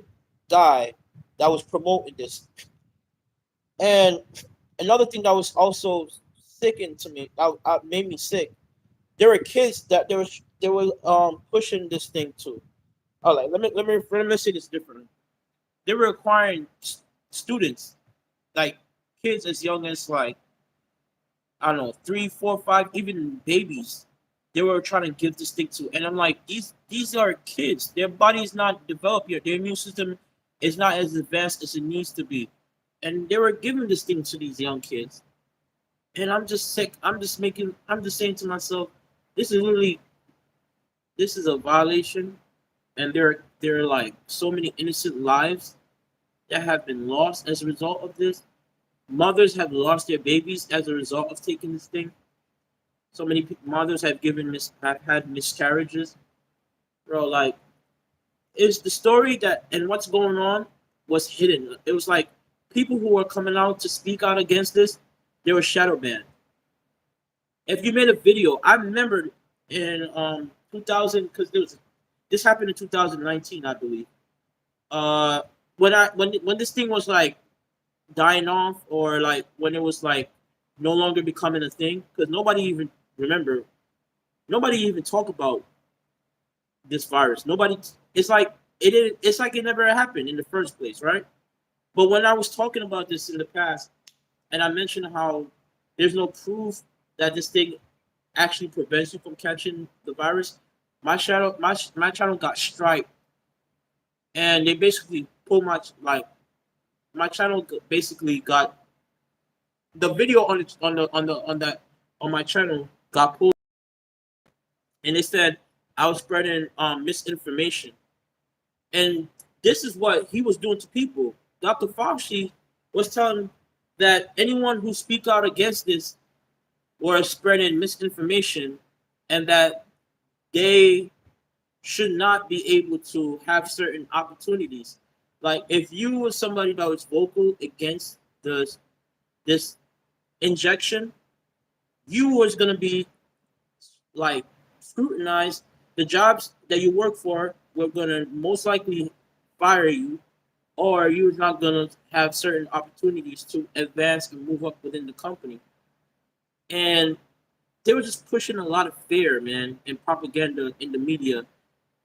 guy that was promoting this. And another thing that was also sickening to me, that made me sick. There were kids that they were pushing this thing to. Oh, like let me say this differently. They were acquiring students, like kids as young as like I don't know, 3, 4, 5, even babies. They were trying to give this thing to, and I'm like, these are kids. Their body is not developed yet. Their immune system is not as advanced as it needs to be, and they were giving this thing to these young kids. And I'm just sick. I'm just saying to myself, this is really this is a violation, and there are like so many innocent lives that have been lost as a result of this. Mothers have lost their babies as a result of taking this thing. So many mothers have had miscarriages. Bro, like it's the story that and what's going on was hidden. It was like people who were coming out to speak out against this, they were shadow banned. If you made a video, I remember in 2000 because this happened in 2019, I believe. Uh, when this thing was like dying off, or like when it was like no longer becoming a thing, because remember, nobody even talk about this virus. Nobody. It's like it's like it never happened in the first place, right? But when I was talking about this in the past, and I mentioned how there's no proof that this thing actually prevents you from catching the virus, my channel got striped, and they basically pulled my channel basically got the video on my channel got pulled, and they said I was spreading misinformation, and this is what he was doing to people. Dr. Fauci was telling that anyone who speak out against this were spreading misinformation, and that they should not be able to have certain opportunities. Like if you were somebody that was vocal against this injection, you was gonna be like scrutinized. The jobs that you work for were gonna most likely fire you, or you're not gonna have certain opportunities to advance and move up within the company. And they were just pushing a lot of fear, man, and propaganda in the media.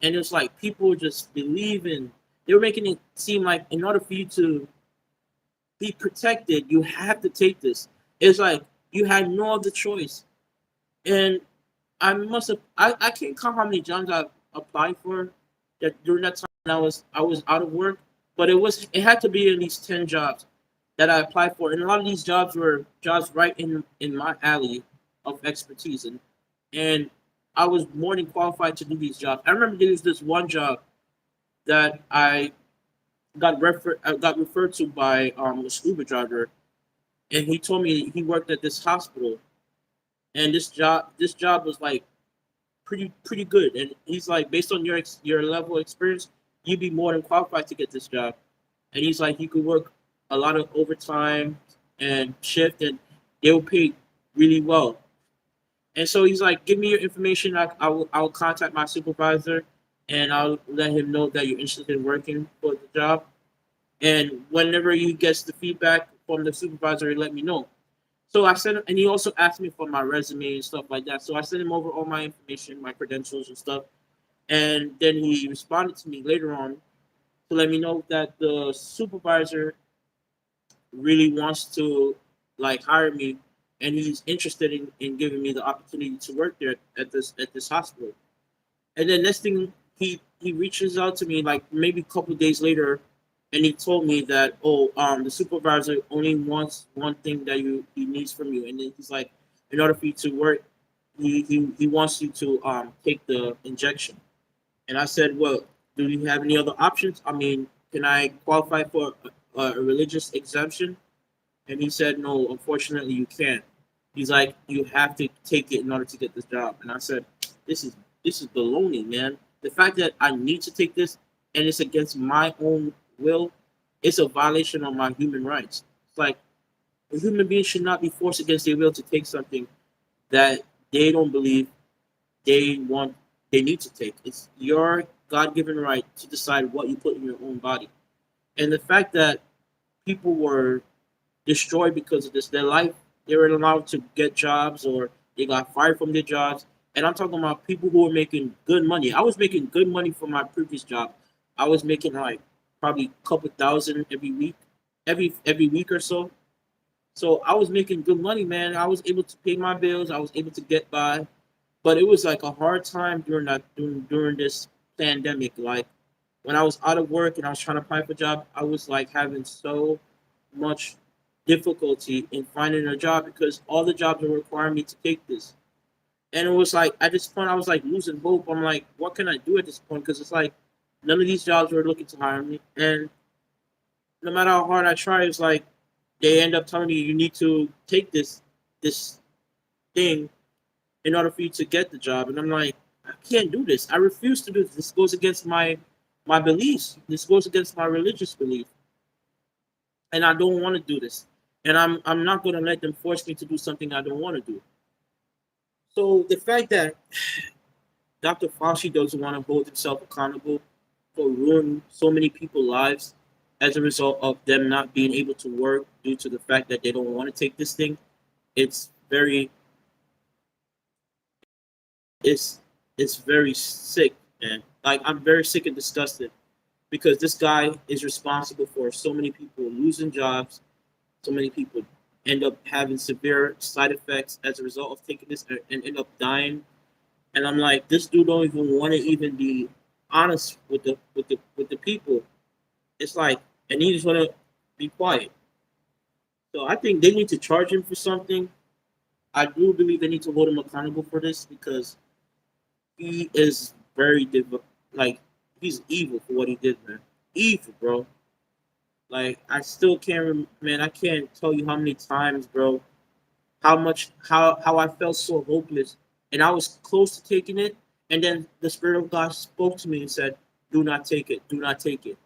And it's like people just believing. They were making it seem like in order for you to be protected, you have to take this. It's like you had no other choice. And I can't count how many jobs I applied for that during that time I was out of work, but it had to be at least 10 jobs that I applied for. And a lot of these jobs were jobs right in my alley of expertise, and I was more than qualified to do these jobs. I remember there was this one job that I got referred to by a scuba driver, and he told me he worked at this hospital, and this job was like pretty good, and he's like, based on your level of experience, you'd be more than qualified to get this job, and he's like, you could work a lot of overtime and shift, and they will pay really well. And so he's like, give me your information. I'll contact my supervisor, and I'll let him know that you're interested in working for the job. And whenever he gets the feedback from the supervisor, he let me know. So I sent him, and he also asked me for my resume and stuff like that. So I sent him over all my information, my credentials and stuff. And then he responded to me later on to let me know that the supervisor really wants to like hire me, and he's interested in giving me the opportunity to work there at this hospital. And then next thing he reaches out to me like maybe a couple of days later, and he told me that the supervisor only wants one thing that he needs from you, and then he's like, in order for you to work, he wants you to take the injection. And I said, well, do you have any other options? I mean, can I qualify for a religious exemption? And he said, no, unfortunately, you can't. He's like, you have to take it in order to get this job. And I said, this is baloney, man. The fact that I need to take this and it's against my own will, it's a violation of my human rights. It's like a human being should not be forced against their will to take something that they don't believe they need to take. It's your God-given right to decide what you put in your own body. And the fact that people were destroyed because of this, their life, they were allowed to get jobs or they got fired from their jobs. And I'm talking about people who were making good money. I was making good money from my previous job. I was making like probably a couple thousand every week or so. So I was making good money, man. I was able to pay my bills. I was able to get by. But it was like a hard time during this pandemic. Like when I was out of work and I was trying to apply for a job, I was like having so much difficulty in finding a job because all the jobs were requiring me to take this. And it was like at this point I was like losing hope. I'm like, what can I do at this point? Because it's like none of these jobs were looking to hire me. And no matter how hard I try, it's like they end up telling me you need to take this thing in order for you to get the job. And I'm like, I can't do this. I refuse to do this. This goes against my beliefs. This goes against my religious belief. And I don't want to do this. And I'm not gonna let them force me to do something I don't want to do. So the fact that Dr. Fauci doesn't want to hold himself accountable for ruining so many people's lives as a result of them not being able to work due to the fact that they don't want to take this thing, it's very it's it's very sick, man. Like I'm very sick and disgusted because this guy is responsible for so many people losing jobs, so many people end up having severe side effects as a result of taking this and end up dying. And I'm like, this dude don't even want to even be honest with the people. It's like, and he just want to be quiet. So I think they need to charge him for something. I do believe they need to hold him accountable for this because he is like he's evil for what he did, man. Evil, bro. Like I still can't, man. I can't tell you how many times, bro. How I felt so hopeless, and I was close to taking it, and then the Spirit of God spoke to me and said, "Do not take it. Do not take it."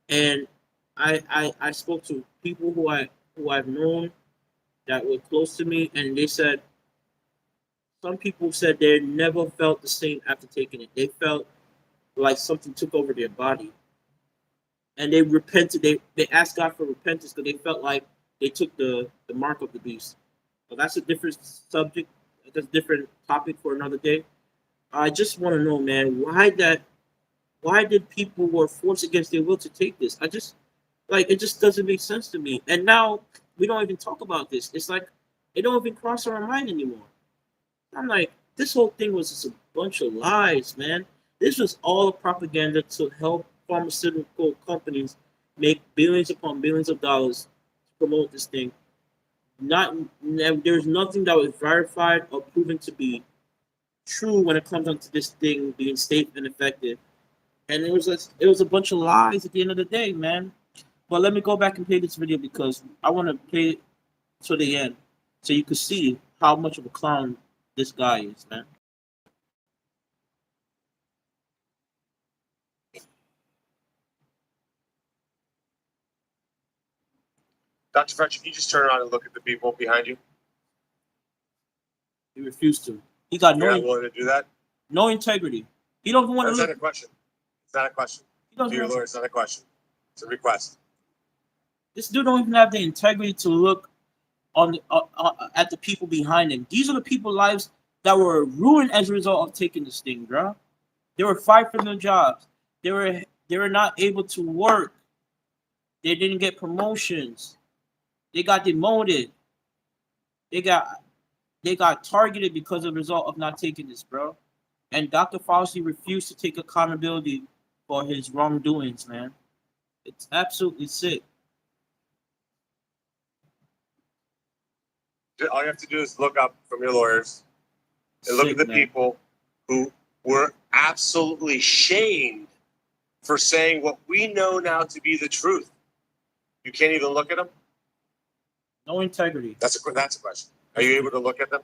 And I spoke to people who I've known that were close to me, and they said some people said they never felt the same after taking it. They felt like something took over their body, and they repented. They asked God for repentance because they felt like they took the mark of the beast. But that's a different subject. That's a different topic for another day. I just want to know, man, why did people were forced against their will to take this? I just like it just doesn't make sense to me. And now we don't even talk about this. It's like it don't even cross our mind anymore. I'm like, this whole thing was just a bunch of lies, man. This was all propaganda to help pharmaceutical companies make billions upon billions of dollars to promote this thing. Not there's nothing that was verified or proven to be true when it comes down to this thing being safe and effective. And it was a bunch of lies at the end of the day, man. But let me go back and play this video because I want to play it to the end so you can see how much of a clown this guy is, man. Dr. Fauci, can you just turn around and look at the people behind you? He refused to. He got You're not willing to do that? no integrity. He don't want to That's look. not a question. It's not a question. He To doesn't your want, lawyer, it's not a question. It's a request. this dude don't even have the integrity to look at the people behind him. These are the people lives that were ruined as a result of taking this thing, bro. They were fired from their jobs. They were not able to work. They didn't get promotions. They got demoted. They got they got targeted because of the result of not taking this, bro. And Dr. Fauci refused to take accountability for his wrongdoings, man. It's absolutely sick. All you have to do is look up from your lawyers and look at the man. people who were absolutely shamed for saying what we know now to be the truth. You can't even look at them? No integrity. That's a question. Are you able to look at them?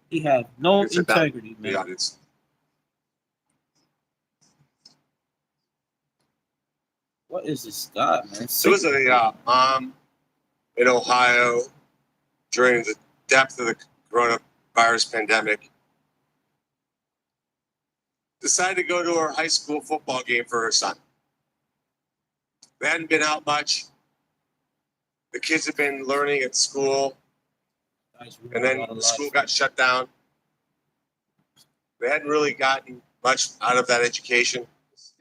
He had no Sit down, integrity, the man. audience. What is this guy, man? There was a mom in Ohio during the depth of the coronavirus pandemic decided to go to her high school football game for her son. They hadn't been out much. The kids had been learning at school, and then the school got shut down. They hadn't really gotten much out of that education.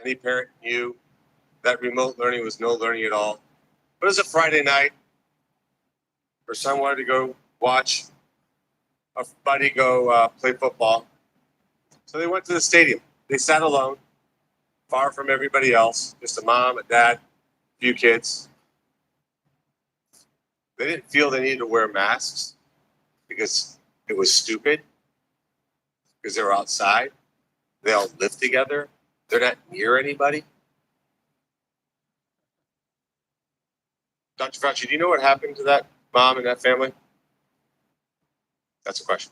Any parent knew that remote learning was no learning at all. But it was a Friday night. Her son wanted to go watch a buddy go play football. So they went to the stadium. They sat alone, far from everybody else, just a mom, a dad, a few kids. They didn't feel they needed to wear masks because it was stupid, because they were outside. They all live together. They're not near anybody. Dr. Fauci, do you know what happened to that mom and that family? That's a question.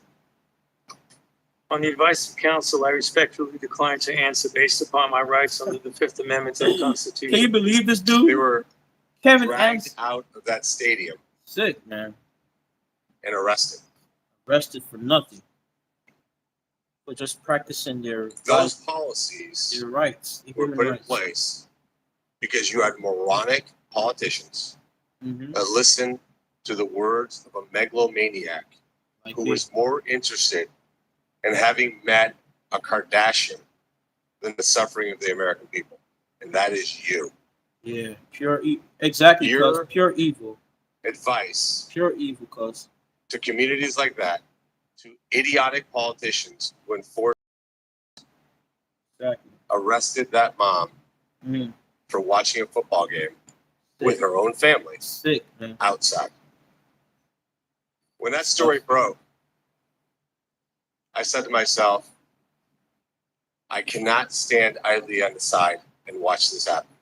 On the advice of counsel, I respectfully decline to answer based upon my rights under the Fifth Amendment to the Constitution. Can you believe this They dude? were Kevin dragged Ask. out of that stadium Sick, man. and arrested. Arrested for nothing. For just practicing their Those policies their rights. Their were human put in rights. place because you had moronic politicians Mhm. that listened to the words of a megalomaniac Like who this. was more interested in having met a Kardashian than the suffering of the American people. And that is you. Yeah, exactly, cuz Your- pure evil. Advice Pure evil, cuz. to communities like that, to idiotic politicians who enforced, Exactly. arrested that mom Mm. for watching a football game Sick. with her own family Sick, man. outside. When that story broke, I said to myself, I cannot stand idly on the side and watch this happen.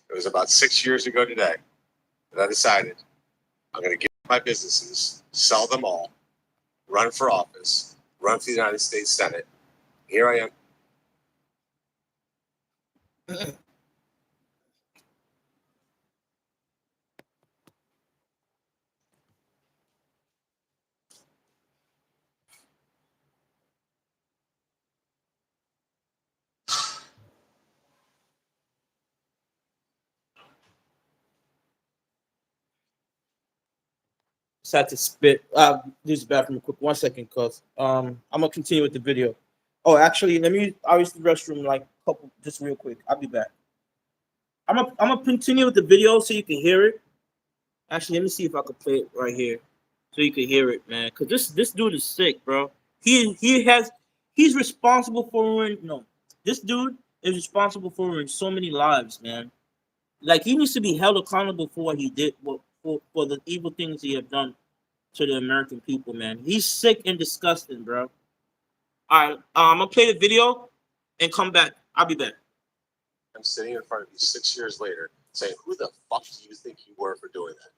It was about 6 years ago today that I decided I'm going to get my businesses, sell them all, run for office, run for the United States Senate. Here I am. Just had to spit. Use the bathroom real quick. 1 second, cuz. I'm gonna continue with the video. Oh, actually, let me. I use the restroom like couple, just real quick. I'll be back. I'm gonna continue with the video so you can hear it. Actually, let me see if I can play it right here, so you can hear it, man. Cause this dude is sick, bro. He's responsible for ruining. No, this dude is responsible for ruining so many lives, man. Like he needs to be held accountable for what he did, for the evil things he have done to the American people, man. He's sick and disgusting, bro. All right, I'm gonna play the video and come back. I'll be back. I'm sitting in front of you 6 years later saying, who the fuck do you think you were for doing that?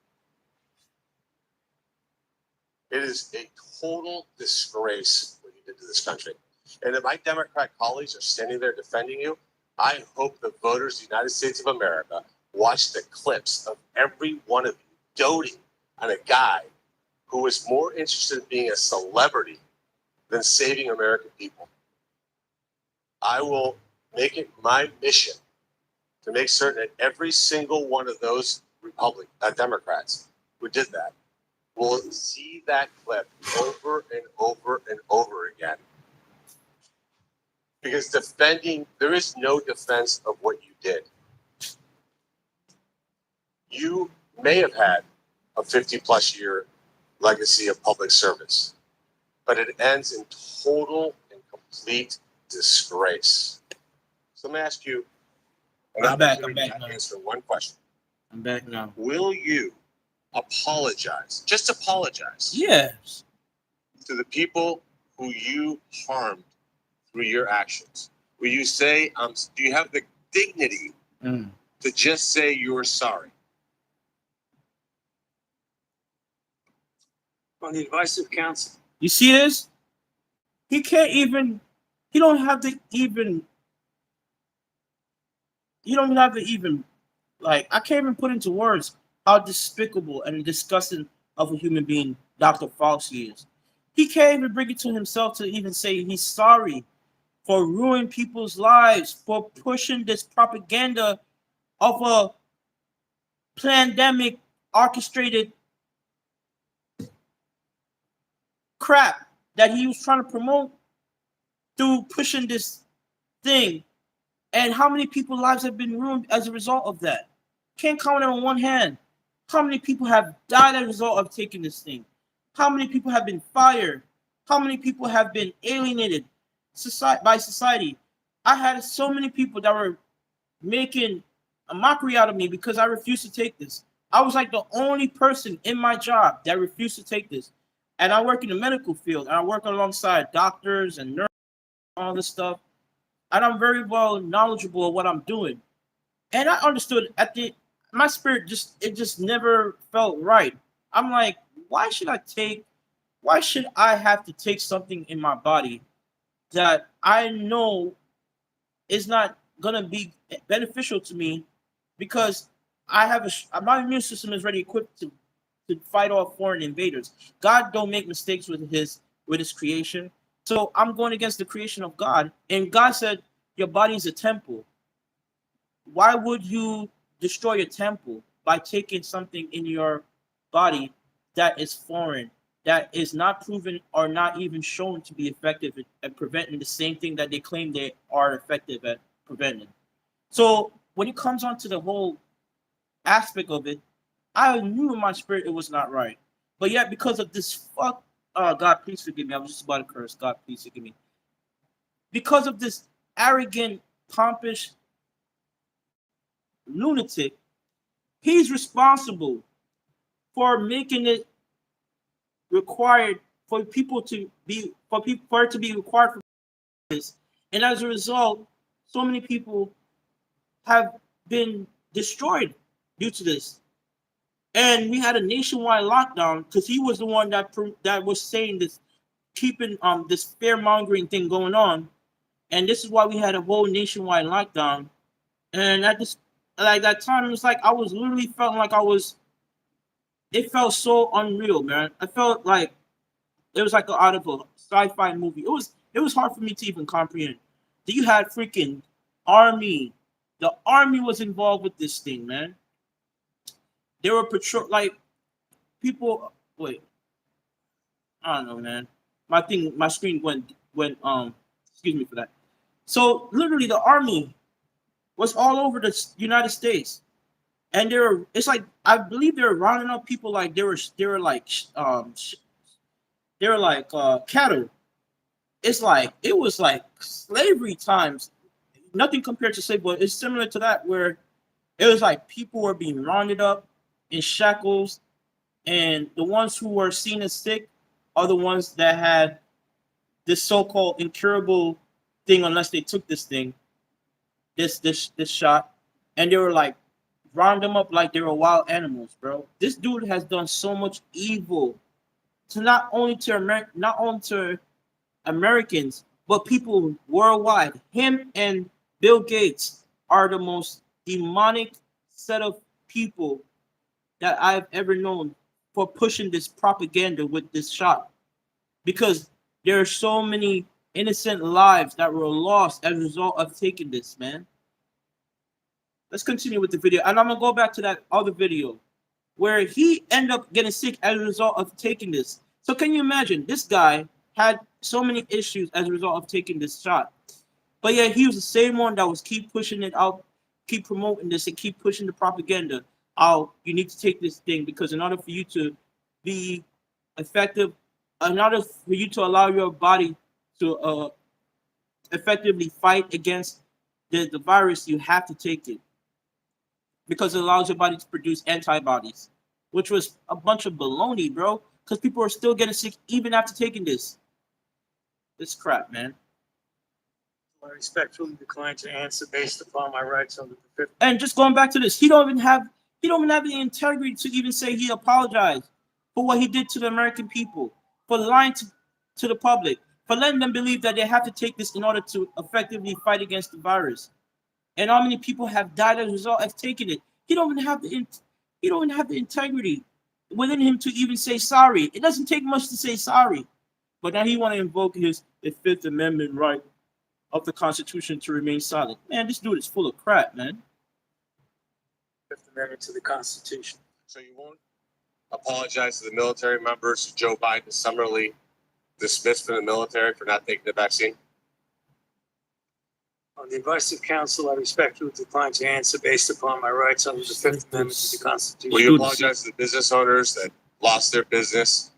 It is a total disgrace what you did to this country. And if my Democrat colleagues are standing there defending you, I hope the voters of the United States of America watch the clips of every one of you doting on a guy who was more interested in being a celebrity than saving American people. I will make it my mission to make certain that every single one of those Democrats who did that will see that clip over and over and over again. Because there is no defense of what you did. You may have had a 50-plus year legacy of public service, but it ends in total and complete disgrace. So let me ask you I'm back to now. answer one question. I'm back now. Will you apologize, just apologize, Yes. to the people who you harmed through your actions? Will you say, do you have the dignity to just say you're sorry? On the advice of counsel, You see this? He can't even. He don't have to even. You don't have to even. Like, I can't even put into words how despicable and disgusting of a human being Dr. Fauci is. He can't even bring it to himself to even say he's sorry for ruining people's lives, for pushing this propaganda of a pandemic orchestrated crap that he was trying to promote through pushing this thing. And how many people's lives have been ruined as a result of that? Can't count it on one hand. How many people have died as a result of taking this thing? How many people have been fired? How many people have been alienated by society? I had so many people that were making a mockery out of me because I refused to take this. I was like the only person in my job that refused to take this. And I work in the medical field, and I work alongside doctors and nurses and all this stuff. And I'm very well knowledgeable of what I'm doing. And I understood my spirit just never felt right. I'm like, why should I have to take something in my body that I know is not gonna be beneficial to me, because my immune system is already equipped to fight off foreign invaders. God don't make mistakes with his creation. So I'm going against the creation of God. And God said, your body is a temple. Why would you destroy your temple by taking something in your body that is foreign, that is not proven or not even shown to be effective at preventing the same thing that they claim they are effective at preventing? So when it comes on to the whole aspect of it, I knew in my spirit it was not right. But yet, because of this God, please forgive me. I was just about to curse. God, please forgive me. Because of this arrogant, pompous lunatic, he's responsible for making it required for it to be required for this. And as a result, so many people have been destroyed due to this. And we had a nationwide lockdown because he was the one that was saying this, keeping this fear mongering thing going on. And this is why we had a whole nationwide lockdown. And at that time, it was like I was literally felt like it felt so unreal, man. I felt like it was like out of a sci-fi movie. It was hard for me to even comprehend. That you had freaking army. The army was involved with this thing, man. They were people. Wait, I don't know, man. My screen went. Excuse me for that. So literally, the army was all over the United States, and it's like I believe they were rounding up people like they were cattle. It's like it was like slavery times. Nothing compared to slavery, but it's similar to that, where it was like people were being rounded up in shackles, and the ones who were seen as sick are the ones that had this so-called incurable thing unless they took this thing, this shot, and they were like round them up like they were wild animals, bro. This dude has done so much evil to not only to Americans, but people worldwide. Him and Bill Gates are the most demonic set of people that I've ever known for pushing this propaganda with this shot. Because there are so many innocent lives that were lost as a result of taking this, man. Let's continue with the video. And I'm going to go back to that other video where he ended up getting sick as a result of taking this. So can you imagine? This guy had so many issues as a result of taking this shot. But yeah, he was the same one that was keep pushing it out, keep promoting this, and keep pushing the propaganda. Oh, you need to take this thing because in order for you to be effective, in order for you to allow your body to effectively fight against the virus, you have to take it because it allows your body to produce antibodies, which was a bunch of baloney, bro, because people are still getting sick even after taking this crap, man. I respectfully decline to answer based upon my rights under the Fifth. And just going back to this, he don't even have the integrity to even say he apologized for what he did to the American people, for lying to the public, for letting them believe that they have to take this in order to effectively fight against the virus. And how many people have died as a result of taking it? He don't even have the integrity within him to even say sorry. It doesn't take much to say sorry, but now he want to invoke his Fifth Amendment right of the Constitution to remain silent. Man, this dude is full of crap, man. Fifth Amendment to the Constitution. So you won't apologize to the military members who Joe Biden summarily dismissed from the military for not taking the vaccine? On the advice of counsel, I respectfully decline to answer based upon my rights under the Fifth Amendment to the Will Constitution. you apologize to the business owners that lost their business,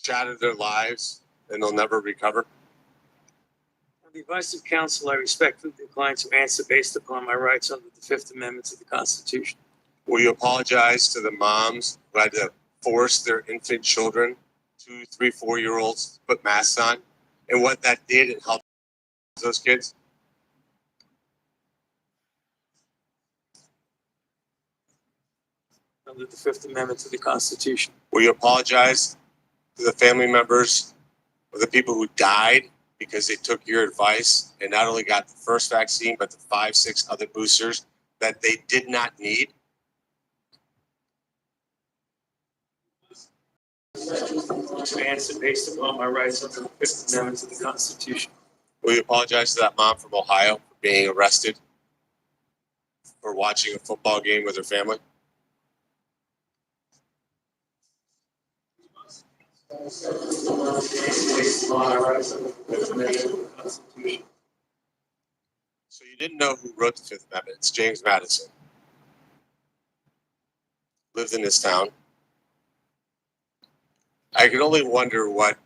shattered their lives, and they'll never recover? On the advice of counsel, I respectfully decline to answer based upon my rights under the Fifth Amendment to the Constitution. Will you apologize to the moms who had to force their infant children, 2, 3, 4-year-olds, to put masks on, and what that did and helped those kids? Under the Fifth Amendment to the Constitution. Will you apologize to the family members of the people who died because they took your advice and not only got the first vaccine, but the 5, 6 other boosters that they did not need? To answer based upon my rights under the Fifth Amendment to the Constitution. Will you apologize to that mom from Ohio for being arrested for watching a football game with her family? Based upon my rights under the Fifth Amendment to the Constitution. So you didn't know who wrote the Fifth Amendment. It's James Madison. Lived in this town. I can only wonder what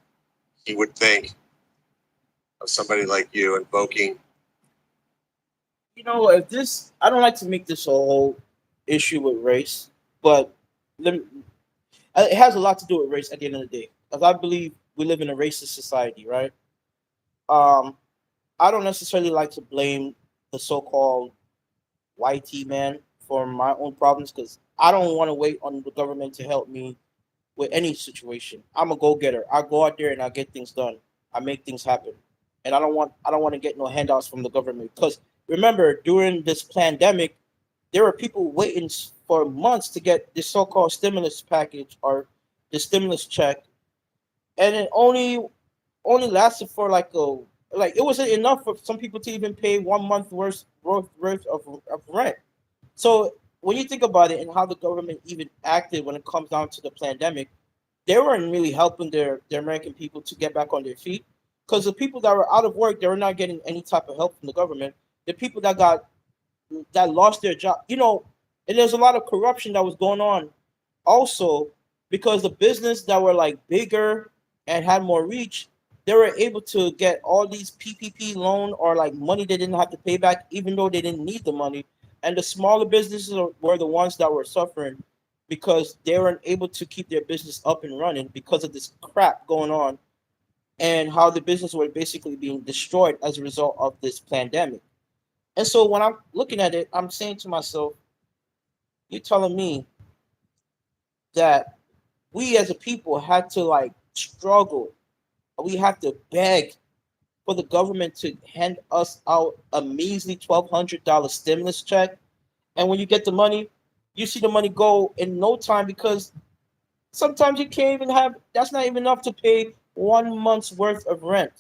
he would think of somebody like you invoking. You know, if this, I don't like to make this a whole issue with race, but it has a lot to do with race at the end of the day, because I believe we live in a racist society, right? I don't necessarily like to blame the so-called YT man for my own problems, because I don't want to wait on the government to help me with any situation. I'm a go-getter. I go out there and I get things done. I make things happen, and I don't want to get no handouts from the government. Because remember, during this pandemic, there were people waiting for months to get this so-called stimulus package or the stimulus check, and it only lasted for it wasn't enough for some people to even pay 1 month worth of rent. So when you think about it and how the government even acted when it comes down to the pandemic, they weren't really helping the American people to get back on their feet, because the people that were out of work, they were not getting any type of help from the government. The people that lost their job, and there's a lot of corruption that was going on also, because the business that were like bigger and had more reach, they were able to get all these PPP loan or like money they didn't have to pay back, even though they didn't need the money. And the smaller businesses were the ones that were suffering because they weren't able to keep their business up and running because of this crap going on, and how the business were basically being destroyed as a result of this pandemic. And so when I'm looking at it, I'm saying to myself, you're telling me that we as a people had to struggle, we have to beg for the government to hand us out a measly $1,200 stimulus check. And when you get the money, you see the money go in no time, because sometimes you can't even that's not even enough to pay 1 month's worth of rent.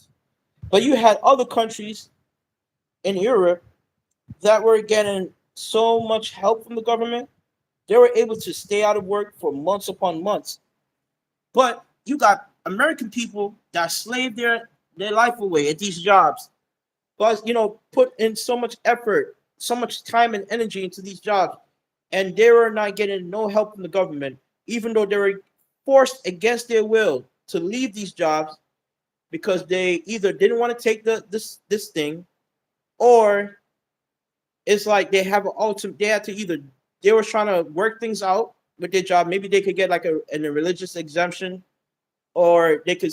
But you had other countries in Europe that were getting so much help from the government. They were able to stay out of work for months upon months. But you got American people that slave their life away at these jobs, but put in so much effort, so much time and energy into these jobs, and they were not getting no help from the government, even though they were forced against their will to leave these jobs because they either didn't want to take this thing, or it's like they have an ultimate. They were trying to work things out with their job. Maybe they could get a religious exemption, or they could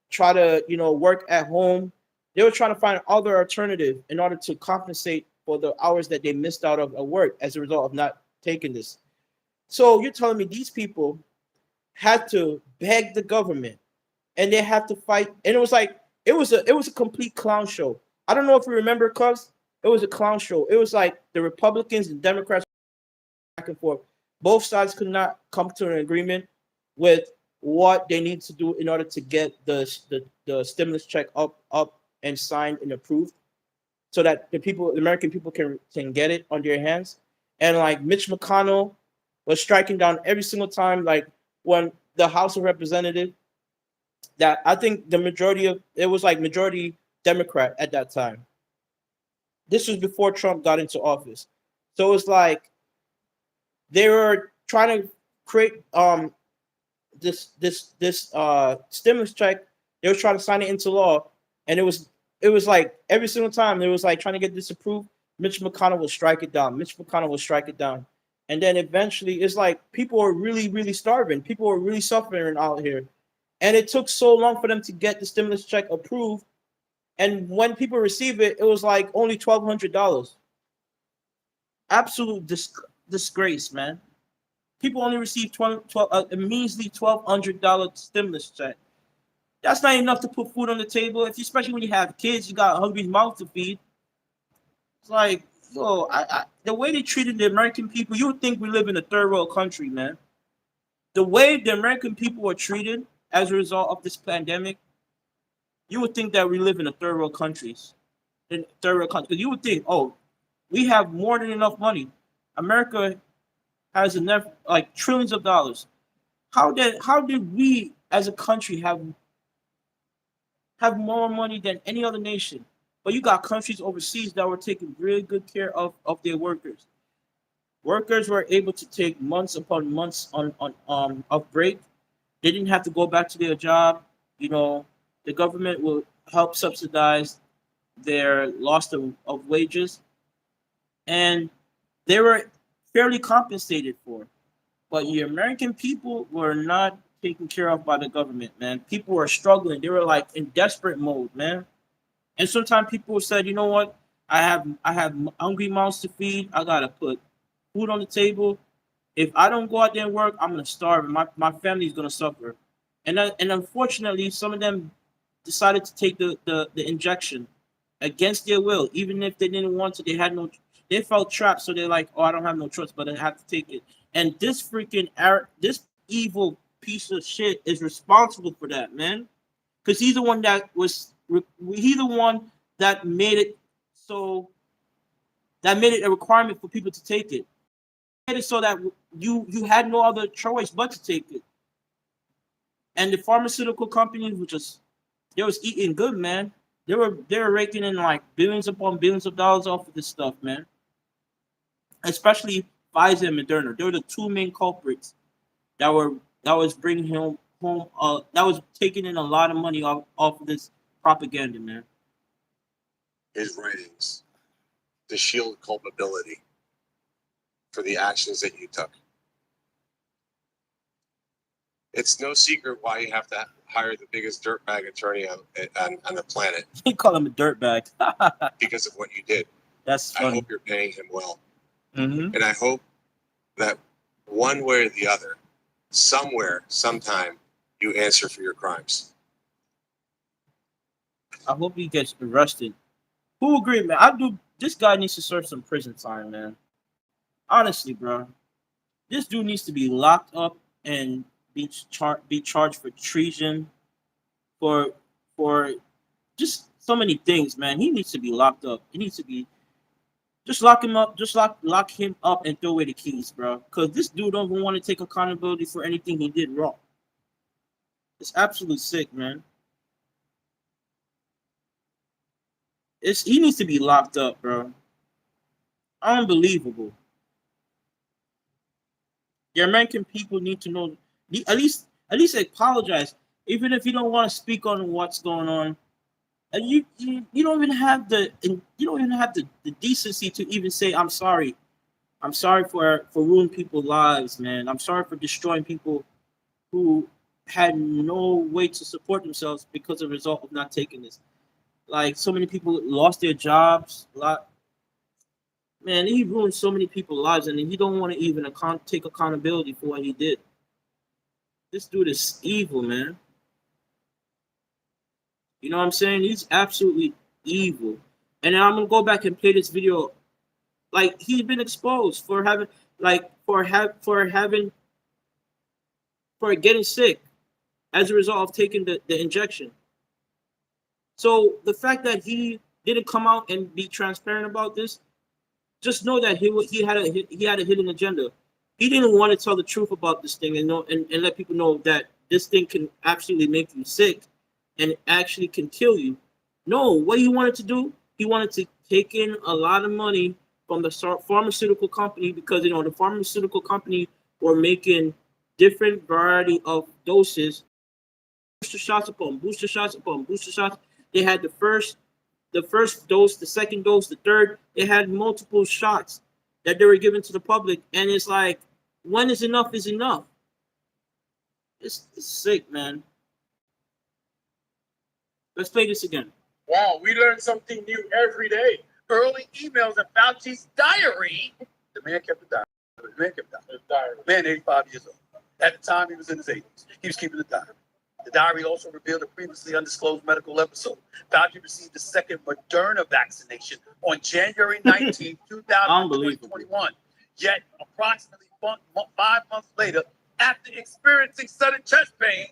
try to work at home. They were trying to find other alternative in order to compensate for the hours that they missed out of work as a result of not taking this. So you're telling me these people had to beg the government, and they have to fight, and it was a complete clown show. I don't know if you remember, cuz it was a clown show. It was like the Republicans and Democrats back and forth. Both sides could not come to an agreement with what they need to do in order to get the stimulus check up and signed and approved. so that the American people can get it on their hands. And like Mitch McConnell was striking down every single time, like when the House of Representatives, that I think the majority of it was like majority Democrat at that time. This was before Trump got into office. So it's like they were trying to create this stimulus check. They were trying to sign it into law, and it was like every single time they was like trying to get this approved, Mitch McConnell would strike it down. Mitch McConnell would strike it down. And then eventually it's like people are really, really starving. People are really suffering out here. And it took so long for them to get the stimulus check approved. And when people receive it, it was like only $1,200. Absolute disgrace, man. People only receive a measly $1,200 stimulus check. That's not enough to put food on the table. Especially when you have kids, you got a hungry mouth to feed. It's like, yo, the way they treated the American people, you would think we live in a third world country, man. The way the American people were treated as a result of this pandemic, you would think that we live in a third world countries. In third world country. You would think, oh, we have more than enough money. America has enough, like trillions of dollars. How did we as a country have more money than any other nation? But you got countries overseas that were taking really good care of their workers. Workers were able to take months upon months of break. They didn't have to go back to their job. You know, the government will help subsidize their loss of wages, and they were fairly compensated for. But the American people were not taken care of by the government, man. People were struggling. They were like in desperate mode, man. And sometimes people said, you know what? I have hungry mouths to feed. I gotta put food on the table. If I don't go out there and work, I'm gonna starve, and my family's gonna suffer. And unfortunately, some of them decided to take the injection against their will, even if they didn't want to. They felt trapped, so they're like, oh, I don't have no choice, but I have to take it. And this this evil piece of shit is responsible for that, man, because he's the one that made it so that made it a requirement for people to take it. Made it so that you had no other choice but to take it. And the pharmaceutical companies they was eating good, man. They were raking in like billions upon billions of dollars off of this stuff, man. Especially Pfizer and Moderna. They were the two main culprits that was bringing home that was taking in a lot of money off of this propaganda, man. His writings to shield culpability for the actions that you took. It's no secret why you have to hire the biggest dirtbag attorney on the planet. You call him a dirtbag. Because of what you did. That's funny. I hope you're paying him well. Mm-hmm. And I hope that one way or the other, somewhere, sometime, you answer for your crimes. I hope he gets arrested. Who agree, man? I do. This guy needs to serve some prison time, man. Honestly, bro. This dude needs to be locked up and be charged for treason, for just so many things, man. He needs to be locked up. He needs to be just lock him up, lock him up and throw away the keys, bro. Because this dude don't even want to take accountability for anything he did wrong. It's absolutely sick, man. He needs to be locked up, bro. Unbelievable. The American people need to know, at least apologize, even if you don't want to speak on what's going on. And you don't even have the decency to even say I'm sorry. I'm sorry for ruining people's lives, man. I'm sorry for destroying people who had no way to support themselves because of the result of not taking this. Like so many people lost their jobs. Man, he ruined so many people's lives, and he don't want to even take accountability for what he did. This dude is evil, man. You know what I'm saying? He's absolutely evil. And then I'm gonna go back and play this video. Like he's been exposed for getting sick as a result of taking the injection. So the fact that he didn't come out and be transparent about this, just know that he had a hidden agenda. He didn't want to tell the truth about this thing and and let people know that this thing can absolutely make you sick and actually can kill you. No, what he wanted to do, he wanted to take in a lot of money from the pharmaceutical company because the pharmaceutical company were making different variety of doses, booster shots upon booster shots upon booster shots. They had the first dose, the second dose, the third. They had multiple shots that they were giving to the public, and it's like, when is enough is enough. It's sick, man. Let's play this again. Wow, we learn something new every day. Early emails in Fauci's diary. The man kept a diary. The man kept a diary. Man, 85 years old. At the time, he was in his 80s. He was keeping a diary. The diary also revealed a previously undisclosed medical episode. Fauci received the second Moderna vaccination on January 19, 2021. Yet, approximately 5 months later, after experiencing sudden chest pains,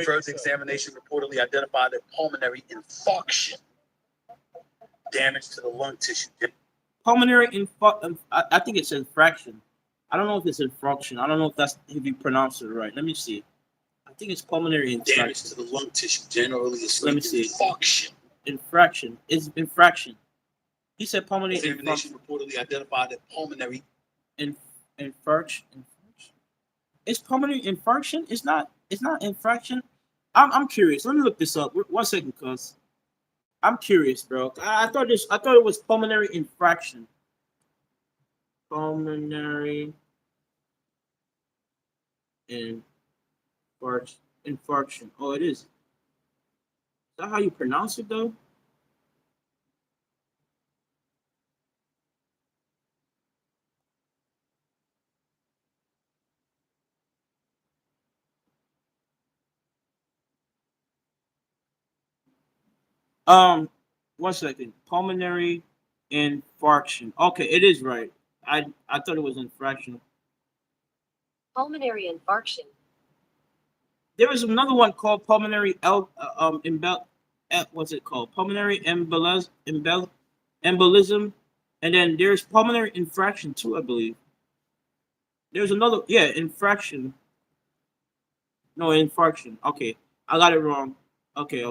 further examination reportedly identified a pulmonary infarction, damage to the lung tissue. Pulmonary I think it's infraction. I don't know if it's infraction. I don't know if you pronounce it right. Let me see. I think it's pulmonary infraction. Damage to the lung tissue, generally Let me see. infarction. Infraction. It's infraction. He said pulmonary Examination reportedly identified a pulmonary infarction. It's pulmonary infarction. It's not infraction. I'm curious. Let me look this up. 1 second, cuz. I'm curious, bro. I thought it was pulmonary infraction. Pulmonary infarction. Oh, it is. Is that how you pronounce it, though? Um, 1 second. Pulmonary infarction. Okay, it is right. I thought it was infraction. Pulmonary infarction. There was another one called pulmonary what's it called? Pulmonary embolism, and then there's pulmonary infraction too, I believe. There's another, infraction. No, infarction. Okay, I got it wrong. Okay.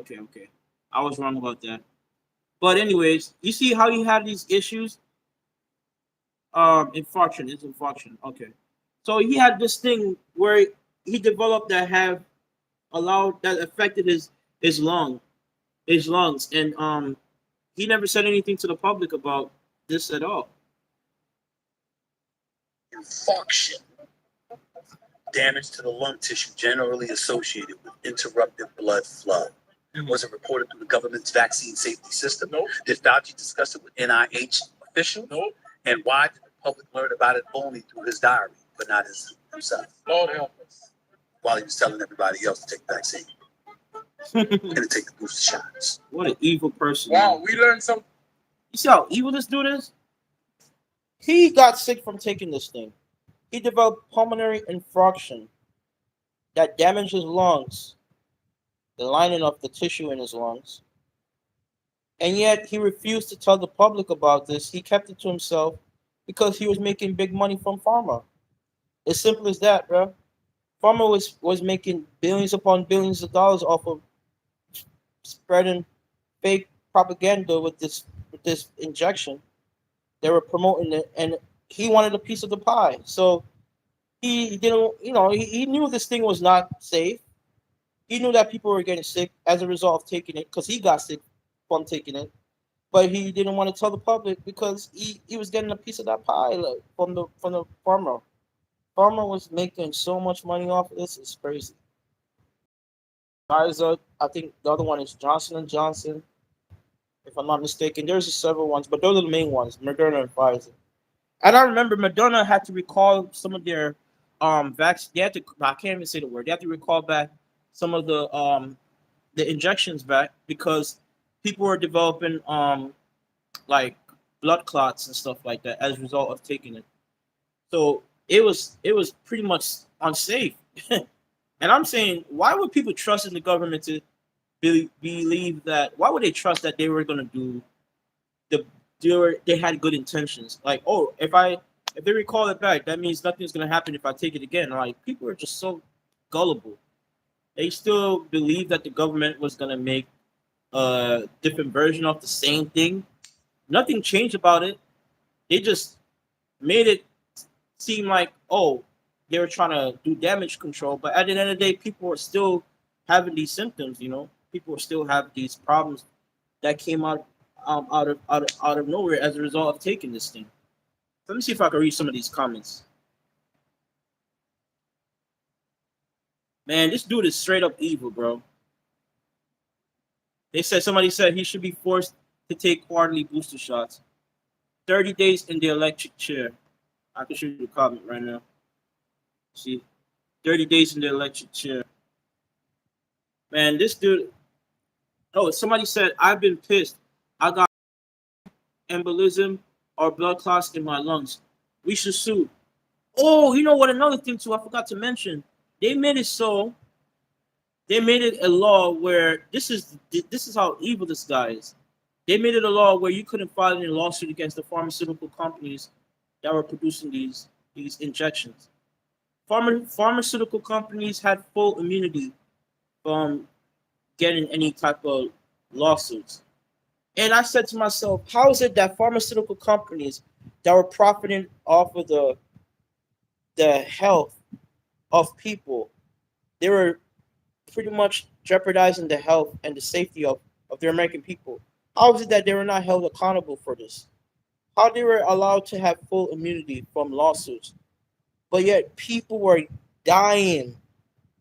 I was wrong about that. But anyways, you see how you have these issues? Infarction is infarction. Okay. So he had this thing where he developed that affected his lungs, and he never said anything to the public about this at all. infarction, damage to the lung tissue generally associated with interrupted blood flow. Was it reported through the government's vaccine safety system? Nope. Did Fauci discuss it with NIH officials? Nope. And why did the public learn about it only through his diary, but not himself? Lord help us. While he was telling everybody else to take the vaccine and to take the booster shots. What an evil person. Wow, man. we learned something. You see how evil this dude is? He got sick from taking this thing. He developed pulmonary infarction that damaged his lungs, the lining of the tissue in his lungs. And yet he refused to tell the public about this. He kept it to himself because he was making big money from pharma. As simple as that, bro. Pharma was making billions upon billions of dollars off of spreading fake propaganda with this injection. They were promoting it, and he wanted a piece of the pie. So he didn't, he knew this thing was not safe. He knew that people were getting sick as a result of taking it, because he got sick from taking it. But he didn't want to tell the public because he was getting a piece of that pie from the farmer. Farmer was making so much money off of this. It's crazy. Pfizer, I think the other one is Johnson & Johnson, if I'm not mistaken. There's several ones, but those are the main ones, Moderna and Pfizer. And I remember Moderna had to recall some of their vaccines. I can't even say the word. They had to recall back some of the injections back because people were developing like blood clots and stuff like that as a result of taking it. So it was pretty much unsafe. And I'm saying, why would people trust in the government to believe that? Why would they trust that they were going to do they had good intentions. Like, oh, if they recall it back, that means nothing's gonna happen if I take it again. Like, people are just so gullible. They still believe that the government was gonna make a different version of the same thing. Nothing changed about it. They just made it seem like, oh, they were trying to do damage control, but at the end of the day, people are still having these symptoms. People still have these problems that came out of nowhere as a result of taking this thing. Let me see if I can read some of these comments. Man, this dude is straight up evil, bro. Somebody said he should be forced to take quarterly booster shots. 30 days in the electric chair. I can show you the comment right now. See, 30 days in the electric chair. Man, this dude. Oh, somebody said, I've been pissed. I got embolism or blood clots in my lungs. We should sue. Oh, you know what? Another thing, too, I forgot to mention. They made it so. They made it a law where this is how evil this guy is. They made it a law where you couldn't file any lawsuit against the pharmaceutical companies that were producing these injections. Pharmaceutical companies had full immunity from getting any type of lawsuits. And I said to myself, how is it that pharmaceutical companies that were profiting off of the health of people, they were pretty much jeopardizing the health and the safety of the American people? How is it that they were not held accountable for this? How they were allowed to have full immunity from lawsuits, but yet people were dying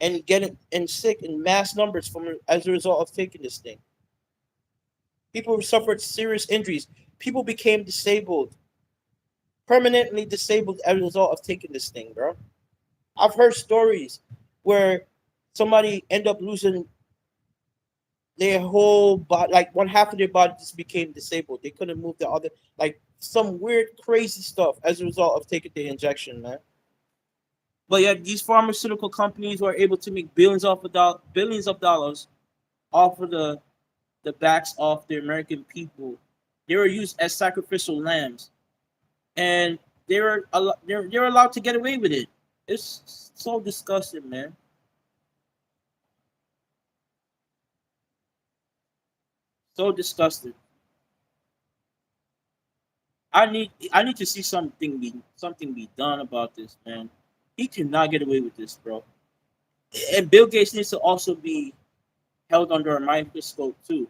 and getting sick in mass numbers as a result of taking this thing. People suffered serious injuries. People became disabled, permanently disabled as a result of taking this thing, bro. I've heard stories where somebody end up losing their whole body, like one half of their body just became disabled. They couldn't move the other, like some weird, crazy stuff as a result of taking the injection, man. But yet these pharmaceutical companies were able to make billions of dollars off of the backs of the American people. They were used as sacrificial lambs, and they're allowed to get away with it. It's so disgusting, man. So disgusting. I need to see something be done about this, man. He cannot get away with this, bro. And Bill Gates needs to also be held under a microscope too,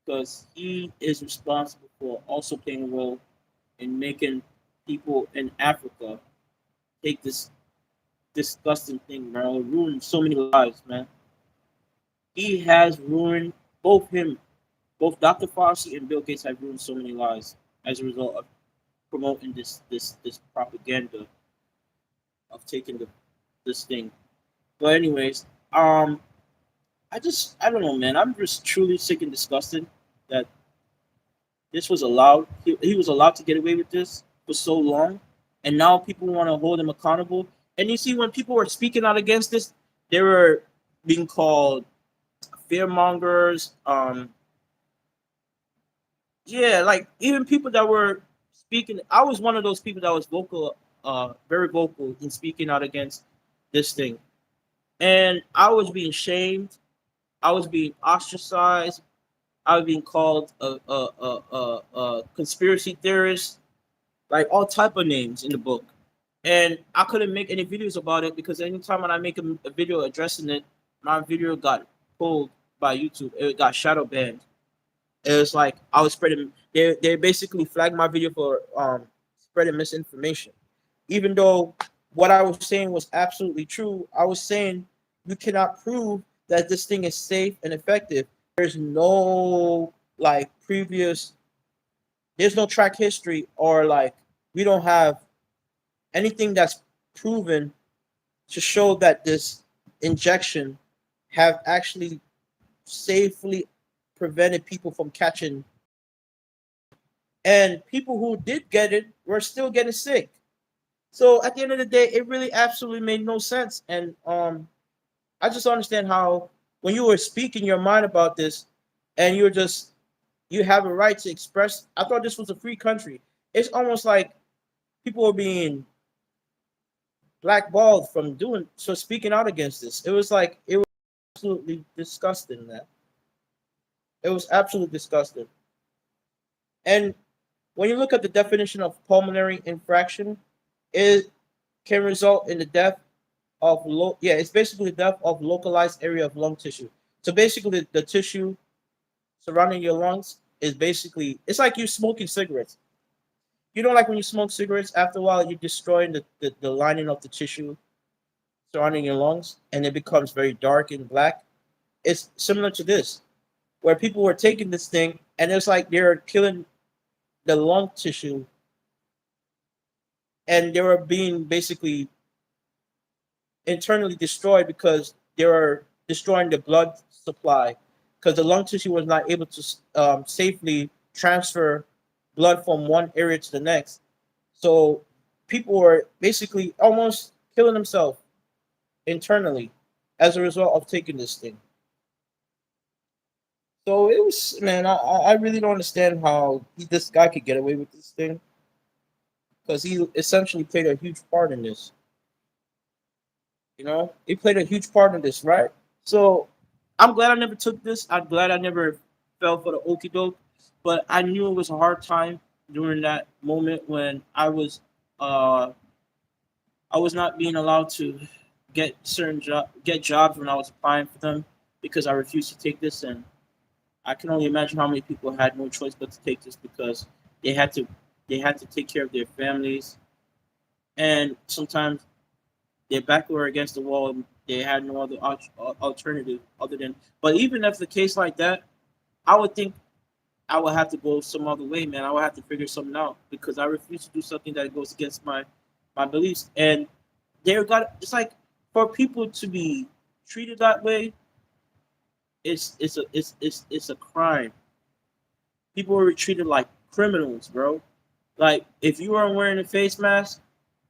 because he is responsible for also playing a role in making people in Africa take this disgusting thing, bro. Ruined so many lives, man. He has ruined both Dr. Fauci and Bill Gates have ruined so many lives as a result of promoting this propaganda of taking this thing. But anyways, I don't know, man. I'm just truly sick and disgusted that this was allowed. He was allowed to get away with this for so long, and now people want to hold him accountable. And you see, when people were speaking out against this, they were being called fearmongers. Yeah, like even people that were speaking. I was one of those people that was vocal, very vocal in speaking out against this thing, and I was being shamed. I was being ostracized. I was being called a conspiracy theorist, like all type of names in the book. And I couldn't make any videos about it because anytime when I make a video addressing it, my video got pulled by YouTube. It got shadow banned. It was like I was spreading. They basically flagged my video for spreading misinformation, even though what I was saying was absolutely true. I was saying you cannot prove that this thing is safe and effective. There's no like previous. There's no track history or like we don't have anything that's proven to show that this injection have actually safely prevented people from catching, and people who did get it were still getting sick. So at the end of the day, it really absolutely made no sense. And I just understand how when you were speaking your mind about this and you're just You have a right to express. I thought this was a free country. It's almost like people are being blackballed from doing so, speaking out against this. It was absolutely disgusting, man. It was absolutely disgusting. And when you look at the definition of pulmonary infraction, it can result in the death of it's basically the death of localized area of lung tissue. So basically the tissue surrounding your lungs is basically, it's like you smoking cigarettes. You know, like when you smoke cigarettes, after a while you're destroying the lining of the tissue surrounding your lungs, and it becomes very dark and black. It's similar to this, where people were taking this thing and it's like they're killing the lung tissue, and they were being basically internally destroyed because they were destroying the blood supply, because the lung tissue was not able to safely transfer blood from one area to the next. So people were basically almost killing themselves internally as a result of taking this thing. So it was, man, I really don't understand how this guy could get away with this thing, because he essentially played a huge part in this. You know, he played a huge part in this, right? So I'm glad I never took this. I'm glad I never fell for the okie doke, but I knew it was a hard time during that moment when uh I was not being allowed to get jobs when I was applying for them because I refused to take this, and I can only imagine how many people had no choice but to take this because they had to they had to take care of their families, and sometimes their back were against the wall and they had no other alternative other than. But even if the case like that, I would think I would have to go some other way, man. I would have to figure something out because I refuse to do something that goes against my beliefs. And it's like, for people to be treated that way, it's a crime. People were treated like criminals, bro. Like, if you weren't wearing a face mask,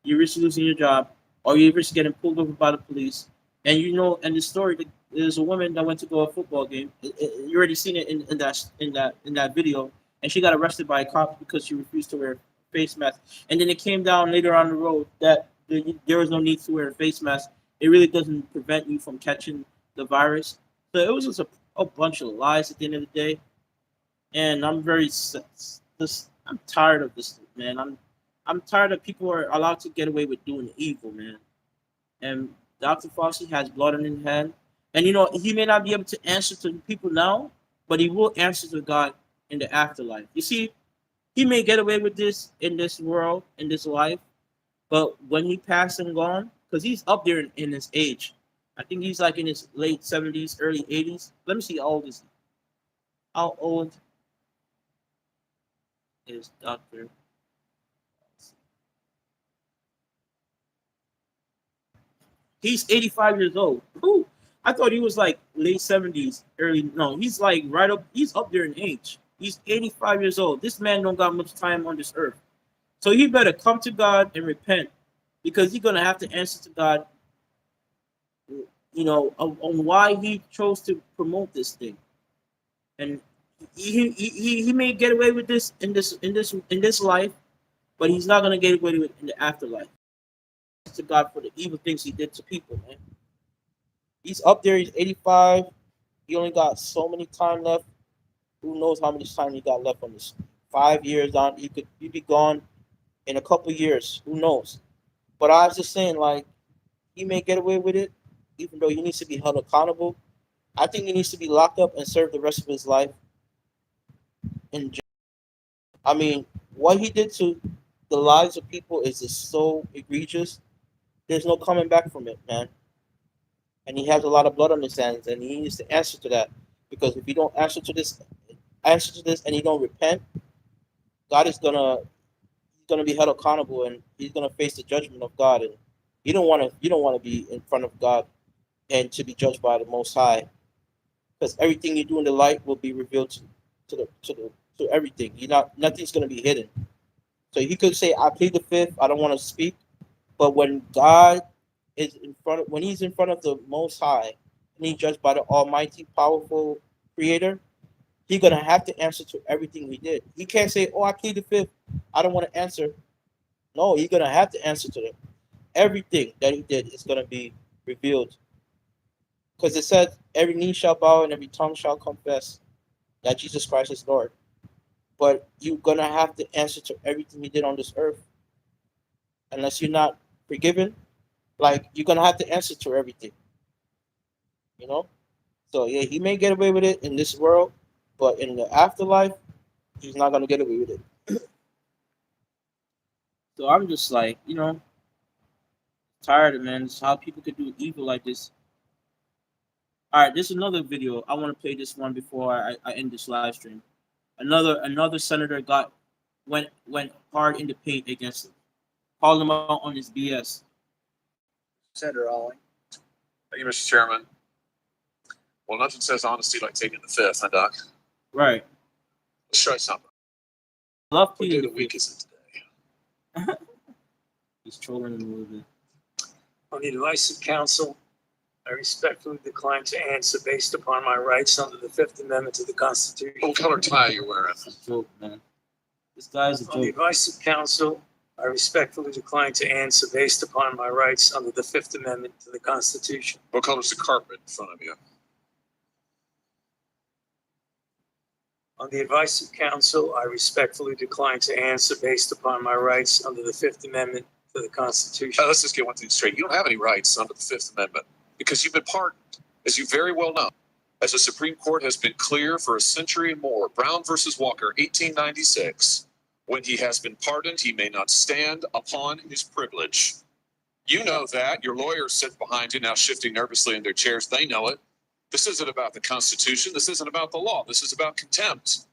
you risk losing your job, or you risk getting pulled over by the police. And and the story, there's a woman that went to go to a football game. You already seen it in that video, and she got arrested by a cop because she refused to wear a face mask. And then it came down later on the road that there was no need to wear a face mask. It really doesn't prevent you from catching the virus. So it was just a bunch of lies at the end of the day. And I'm tired of this, man. I'm tired of people are allowed to get away with doing evil, man. And Dr. Fauci has blood on his hand. And he may not be able to answer to people now, but he will answer to God in the afterlife. You see, he may get away with this in this world, in this life, but when he passed and gone, because he's up there in his age. I think he's like in his late 70s, early 80s. Let me see how old is he. How old is Dr. He's 85 years old. Who? I thought he was like late 70s, early. No, he's like right up. He's up there in age. He's 85 years old. This man don't got much time on this earth. So he better come to God and repent, because he's gonna have to answer to God, on why he chose to promote this thing. And he may get away with this in this life, but he's not gonna get away with it in the afterlife. To God for the evil things he did to people, man. He's up there. He's 85. He only got so many time left. Who knows how much time he got left on this? 5 years on, he'd be gone in a couple years. Who knows? But I was just saying, like, he may get away with it, even though he needs to be held accountable. I think he needs to be locked up and serve the rest of his life in jail. I mean, what he did to the lives of people is just so egregious. There's no coming back from it, man. And he has a lot of blood on his hands, and he needs to answer to that. Because if he don't answer to this, and he don't repent, God is gonna be held accountable, and he's gonna face the judgment of God. And you don't want to be in front of God and to be judged by the Most High, because everything you do in the light will be revealed to everything. Nothing's gonna be hidden. So he could say, "I plead the fifth. I don't want to speak," but when he's in front of the Most High, and he's judged by the Almighty, powerful Creator, he's gonna have to answer to everything he did. He can't say, "Oh, I plead the fifth. I don't want to answer." No, he's gonna have to answer to them. Everything that he did is gonna be revealed, because it said, "Every knee shall bow and every tongue shall confess that Jesus Christ is Lord." But you're gonna have to answer to everything he did on this earth, unless you're not forgiven. Like, you're gonna have to answer to everything, you know. So yeah, he may get away with it in this world, but in the afterlife, he's not gonna get away with it. So I'm just like, tired of, man. It's how people could do evil like this. All right, there's another video. I want to play this one before I end this live stream. Another senator went hard in the paint against him, called him out on his BS. Senator Ollie. Thank you, Mr. Chairman. Well, nothing says honesty like taking the fifth, huh, Doc? Right. Let's try something. Love What day pleading of the week is it today? He's trolling him a little bit. On the advice of counsel, I respectfully decline to answer based upon my rights under the Fifth Amendment to the Constitution. What color tie are you wearing? It's a joke, man. This guy's a On the joke. advice of counsel, I respectfully decline to answer based upon my rights under the Fifth Amendment to the Constitution. What color's the carpet in front of you? On the advice of counsel, I respectfully decline to answer based upon my rights under the Fifth Amendment to the Constitution. Let's just get one thing straight. You don't have any rights under the Fifth Amendment because you've been pardoned, as you very well know. As the Supreme Court has been clear for a century and more, Brown versus Walker, 1896, when he has been pardoned, he may not stand upon his privilege. You know that. Your lawyers sit behind you now, shifting nervously in their chairs. They know it. This isn't about the Constitution. This isn't about the law. This is about contempt.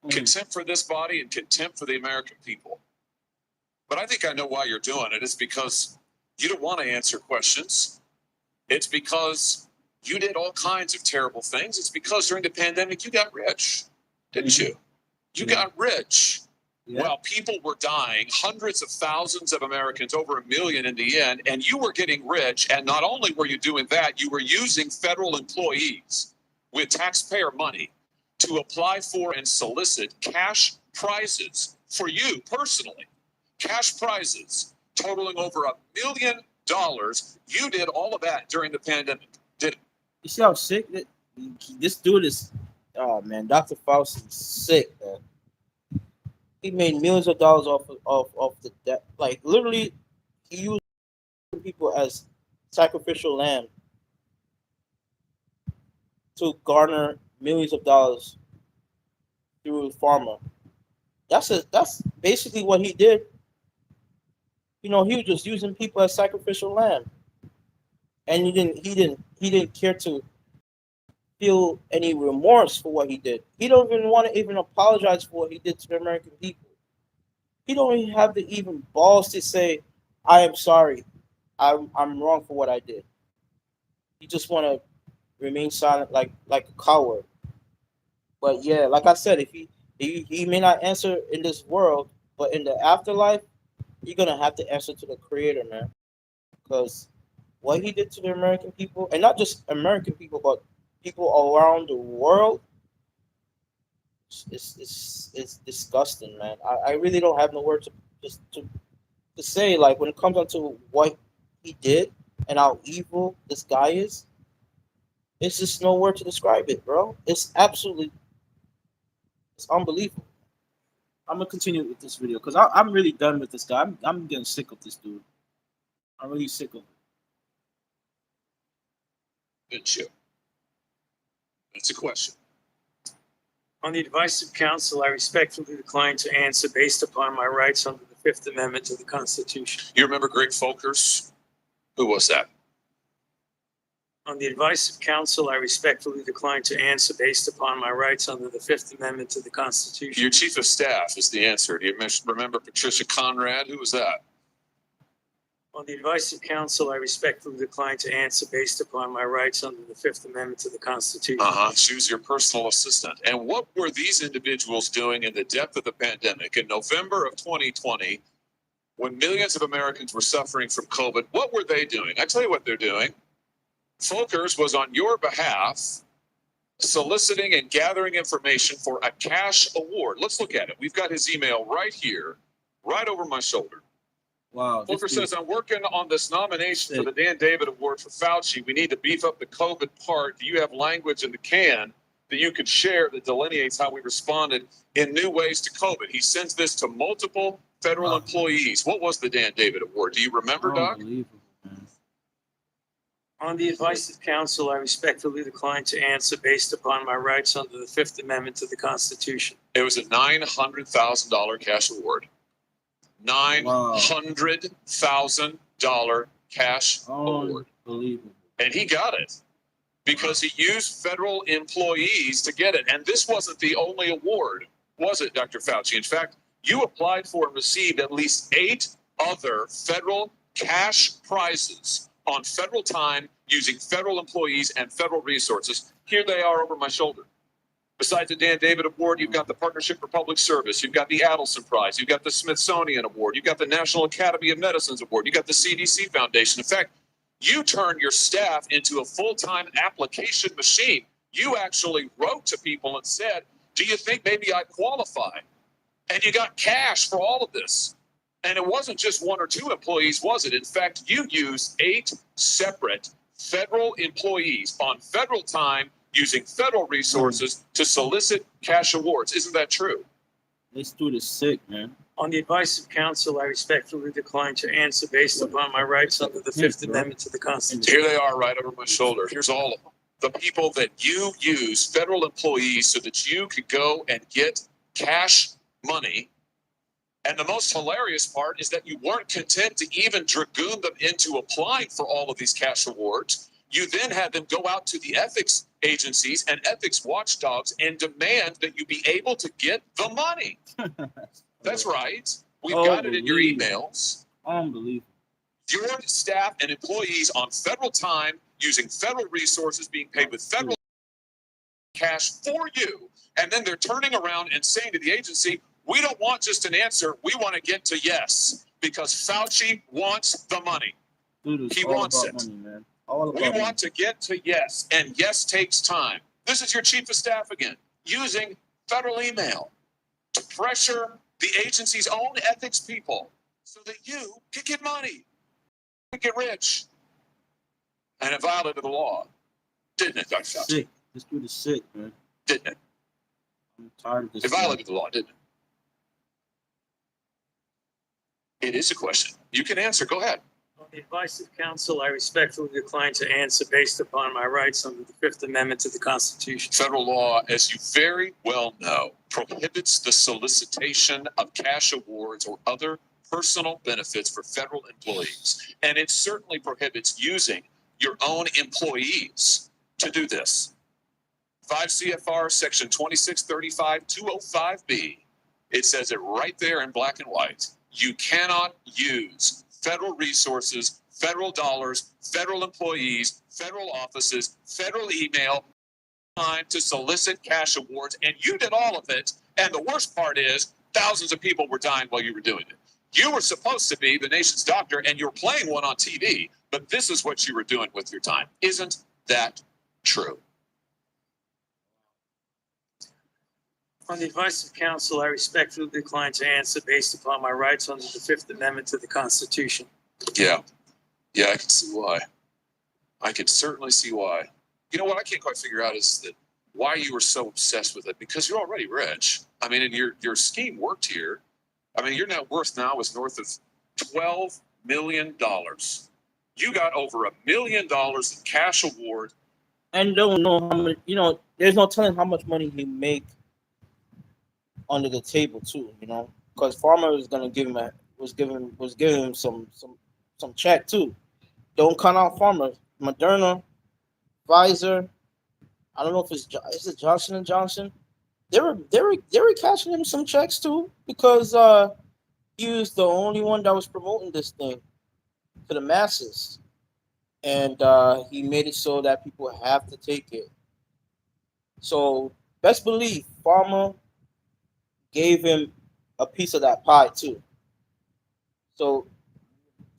Contempt for this body and contempt for the American people. But I think I know why you're doing it. It's because you don't want to answer questions. It's because you did all kinds of terrible things. It's because during the pandemic, you got rich, didn't you? You got rich. Yeah. While people were dying, hundreds of thousands of Americans, over 1 million in the end, and you were getting rich. And not only were you doing that, you were using federal employees with taxpayer money to apply for and solicit cash prizes for you personally. Cash prizes totaling over $1 million. You did all of that during the pandemic. You see how sick this dude is? Oh man, Dr. Fauci is sick, man. He made millions of dollars off the debt. Like, literally, he used people as sacrificial lamb to garner millions of dollars through pharma. That's basically what he did. He was just using people as sacrificial lamb, and he didn't care to feel any remorse for what he did. He don't even want to even apologize for what he did to the American people. He don't even have the even balls to say, "I am sorry. I'm wrong for what I did." He just want to remain silent like a coward. But yeah, like I said, if he may not answer in this world, but in the afterlife, you're gonna have to answer to the Creator, man. Because what he did to the American people, and not just American people, but people around the world, it's disgusting, man. I really don't have no words to say. Like, when it comes down to what he did and how evil this guy is, it's just no word to describe it, bro. It's unbelievable. I'm gonna continue with this video because I'm really done with this guy. I'm getting sick of this dude. I'm really sick of it. Didn't you? That's a question. On the advice of counsel, I respectfully decline to answer based upon my rights under the Fifth Amendment to the Constitution. You remember Greg Folkers? Who was that? On the advice of counsel, I respectfully decline to answer based upon my rights under the Fifth Amendment to the Constitution. Your chief of staff is the answer. Do you remember Patricia Conrad? Who was that? On the advice of counsel, I respectfully decline to answer based upon my rights under the Fifth Amendment to the Constitution. She was your personal assistant. And what were these individuals doing in the depth of the pandemic in November of 2020, when millions of Americans were suffering from COVID? What were they doing? I tell you what they're doing. Folkers was on your behalf soliciting and gathering information for a cash award. Let's look at it. We've got his email right here, right over my shoulder. Wow. Booker says, I'm working on this nomination for the Sick. Dan David Award for Fauci. We need to beef up the COVID part. Do you have language in the can that you could share that delineates how we responded in new ways to COVID? He sends this to multiple federal employees. What was the Dan David Award? Do you remember, Doc? Unbelievable, man. On the advice of counsel, I respectfully decline to answer based upon my rights under the Fifth Amendment to the Constitution. It was a $900,000 cash award. $900,000 cash award. Unbelievable. And he got it because he used federal employees to get it. And this wasn't the only award, was it, Dr. Fauci? In fact, you applied for and received at least 8 other federal cash prizes on federal time using federal employees and federal resources. Here they are over my shoulder. Besides the Dan David Award, you've got the Partnership for Public Service, you've got the Adelson Prize, you've got the Smithsonian Award, you've got the National Academy of Medicine's Award, you've got the CDC Foundation. In fact, you turned your staff into a full-time application machine. You actually wrote to people and said, do you think maybe I qualify? And you got cash for all of this. And it wasn't just 1 or 2 employees, was it? In fact, you used 8 separate federal employees on federal time using federal resources to solicit cash awards. Isn't that true? This dude is sick, man. On the advice of counsel, I respectfully decline to answer based upon my rights under the Fifth Amendment to the Constitution. Here they are right over my shoulder. Here's all of them. The people that you use, federal employees, so that you could go and get cash money. And the most hilarious part is that you weren't content to even dragoon them into applying for all of these cash awards. You then had them go out to the ethics agencies and ethics watchdogs and demand that you be able to get the money. That's right. We've got it in your emails. Unbelievable. Your staff and employees on federal time using federal resources being paid with federal cash for you. And then they're turning around and saying to the agency, we don't want just an answer. We want to get to yes, because Fauci wants the money. Dude, He all wants about it. money, man. All about We money. want to get to yes, and yes takes time. This is your chief of staff again, using federal email to pressure the agency's own ethics people so that you can get money, can get rich. And it violated the law, didn't it, Dr. Fauci? Sick. This dude is sick, man. Didn't it? I'm tired of this. It violated the law, didn't it? It is a question. You can answer. Go ahead. On the advice of counsel, I respectfully decline to answer based upon my rights under the Fifth Amendment to the Constitution. Federal law, as you very well know, prohibits the solicitation of cash awards or other personal benefits for federal employees. And it certainly prohibits using your own employees to do this. 5 CFR section 2635-205B. It says it right there in black and white. You cannot use federal resources, federal dollars, federal employees, federal offices, federal email time to solicit cash awards. And you did all of it. And the worst part is thousands of people were dying while you were doing it. You were supposed to be the nation's doctor and you're playing one on TV, but this is what you were doing with your time. Isn't that true? On the advice of counsel, I respectfully decline to answer based upon my rights under the Fifth Amendment to the Constitution. Yeah. Yeah, I can see why. I can certainly see why. You know what I can't quite figure out is that why you were so obsessed with it, because you're already rich. I mean, and your scheme worked here. I mean, your net worth now is north of $12 million. You got over $1 million in cash award. And don't know how much, there's no telling how much money he make under the table too, because Farmer was gonna give him was giving him some check too. Don't count out Farmer, Moderna, Pfizer. I don't know if is it Johnson and Johnson. They were cashing him some checks too, because he was the only one that was promoting this thing to the masses, and he made it so that people have to take it. So best believe Farmer gave him a piece of that pie too. So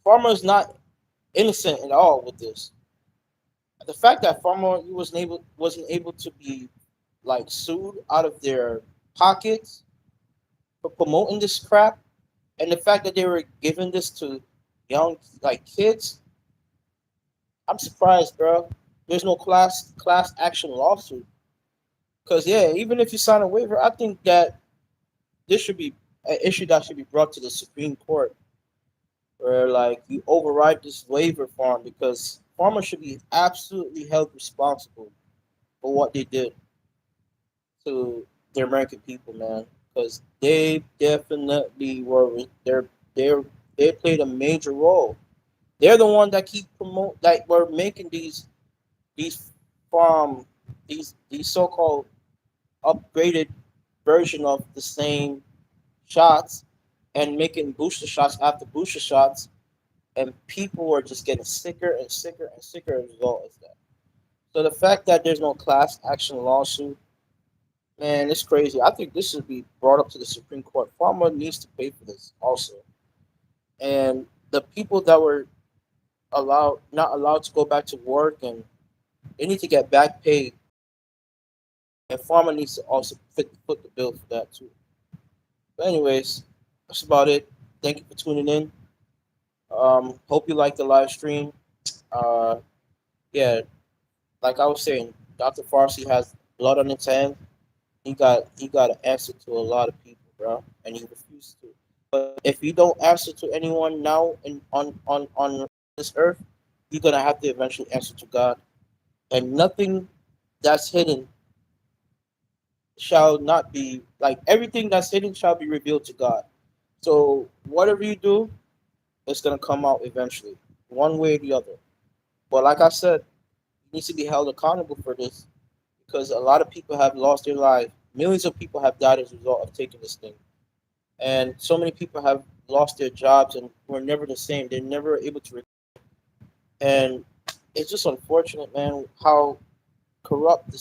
Farmer's not innocent at all with this. the fact that Pharma wasn't able to be like sued out of their pockets for promoting this crap, and the fact that they were giving this to young like kids, I'm surprised, bro. There's no class action lawsuit. Cause yeah, even if you sign a waiver, I think that this should be an issue that should be brought to the Supreme Court, where like you override this waiver form because farmers should be absolutely held responsible for what they did to the American people, man. Because they definitely they're they played a major role. They're the one that keep promote like we're making these from these so-called upgraded version of the same shots and making booster shots after booster shots, and people are just getting sicker and sicker and sicker as a result of that. So the fact that there's no class action lawsuit, man, it's crazy. I think this should be brought up to the Supreme Court. Pharma needs to pay for this also, and the people that were not allowed to go back to work, and they need to get back paid. And Pharma needs to also foot the bill for that too. But anyways, that's about it. Thank you for tuning in. Hope you like the live stream. Uh, yeah, like I was saying, Dr. Farsi has blood on his hands. He got an answer to a lot of people, bro, and he refused to. But if you don't answer to anyone now in on this earth, you're gonna have to eventually answer to God. And nothing that's hidden shall not be like everything that's hidden shall be revealed to God. So whatever you do, it's gonna come out eventually, one way or the other. But like I said, you need to be held accountable for this because a lot of people have lost their lives. Millions of people have died as a result of taking this thing, and so many people have lost their jobs and were never the same. They're never able to. And it's just unfortunate, man, how corrupt the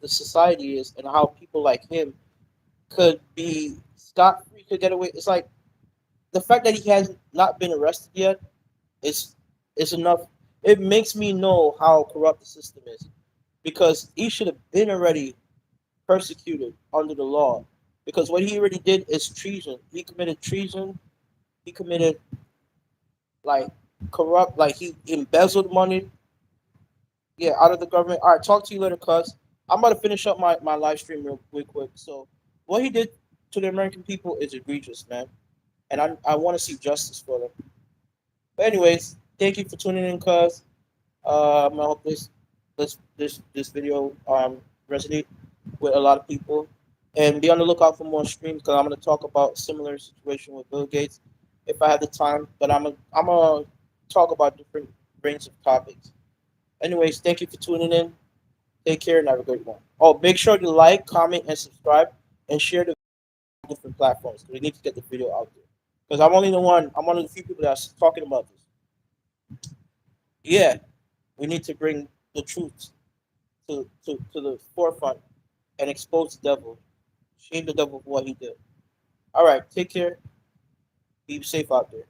society is, and how people like him could be scot free, could get away. It's like the fact that he has not been arrested yet is enough. It makes me know how corrupt the system is because he should have been already persecuted under the law because what he already did is treason. He committed treason. He committed like corrupt, like he embezzled money, yeah, out of the government. All right, talk to you later, cuz. I'm about to finish up my live stream real quick. So what he did to the American people is egregious, man, and I want to see justice for them. But anyways, thank you for tuning in, cuz. I hope this video resonate with a lot of people, and be on the lookout for more streams because I'm gonna talk about similar situation with Bill Gates if I have the time. But I'm gonna talk about different range of topics. Anyways, thank you for tuning in. Take care and have a great one. Oh, make sure to like, comment, and subscribe, and share the different platforms because we need to get the video out there. Because I'm one of the few people that's talking about this. Yeah, we need to bring the truth to the forefront and expose the devil, shame the devil for what he did. All right, take care. Be safe out there.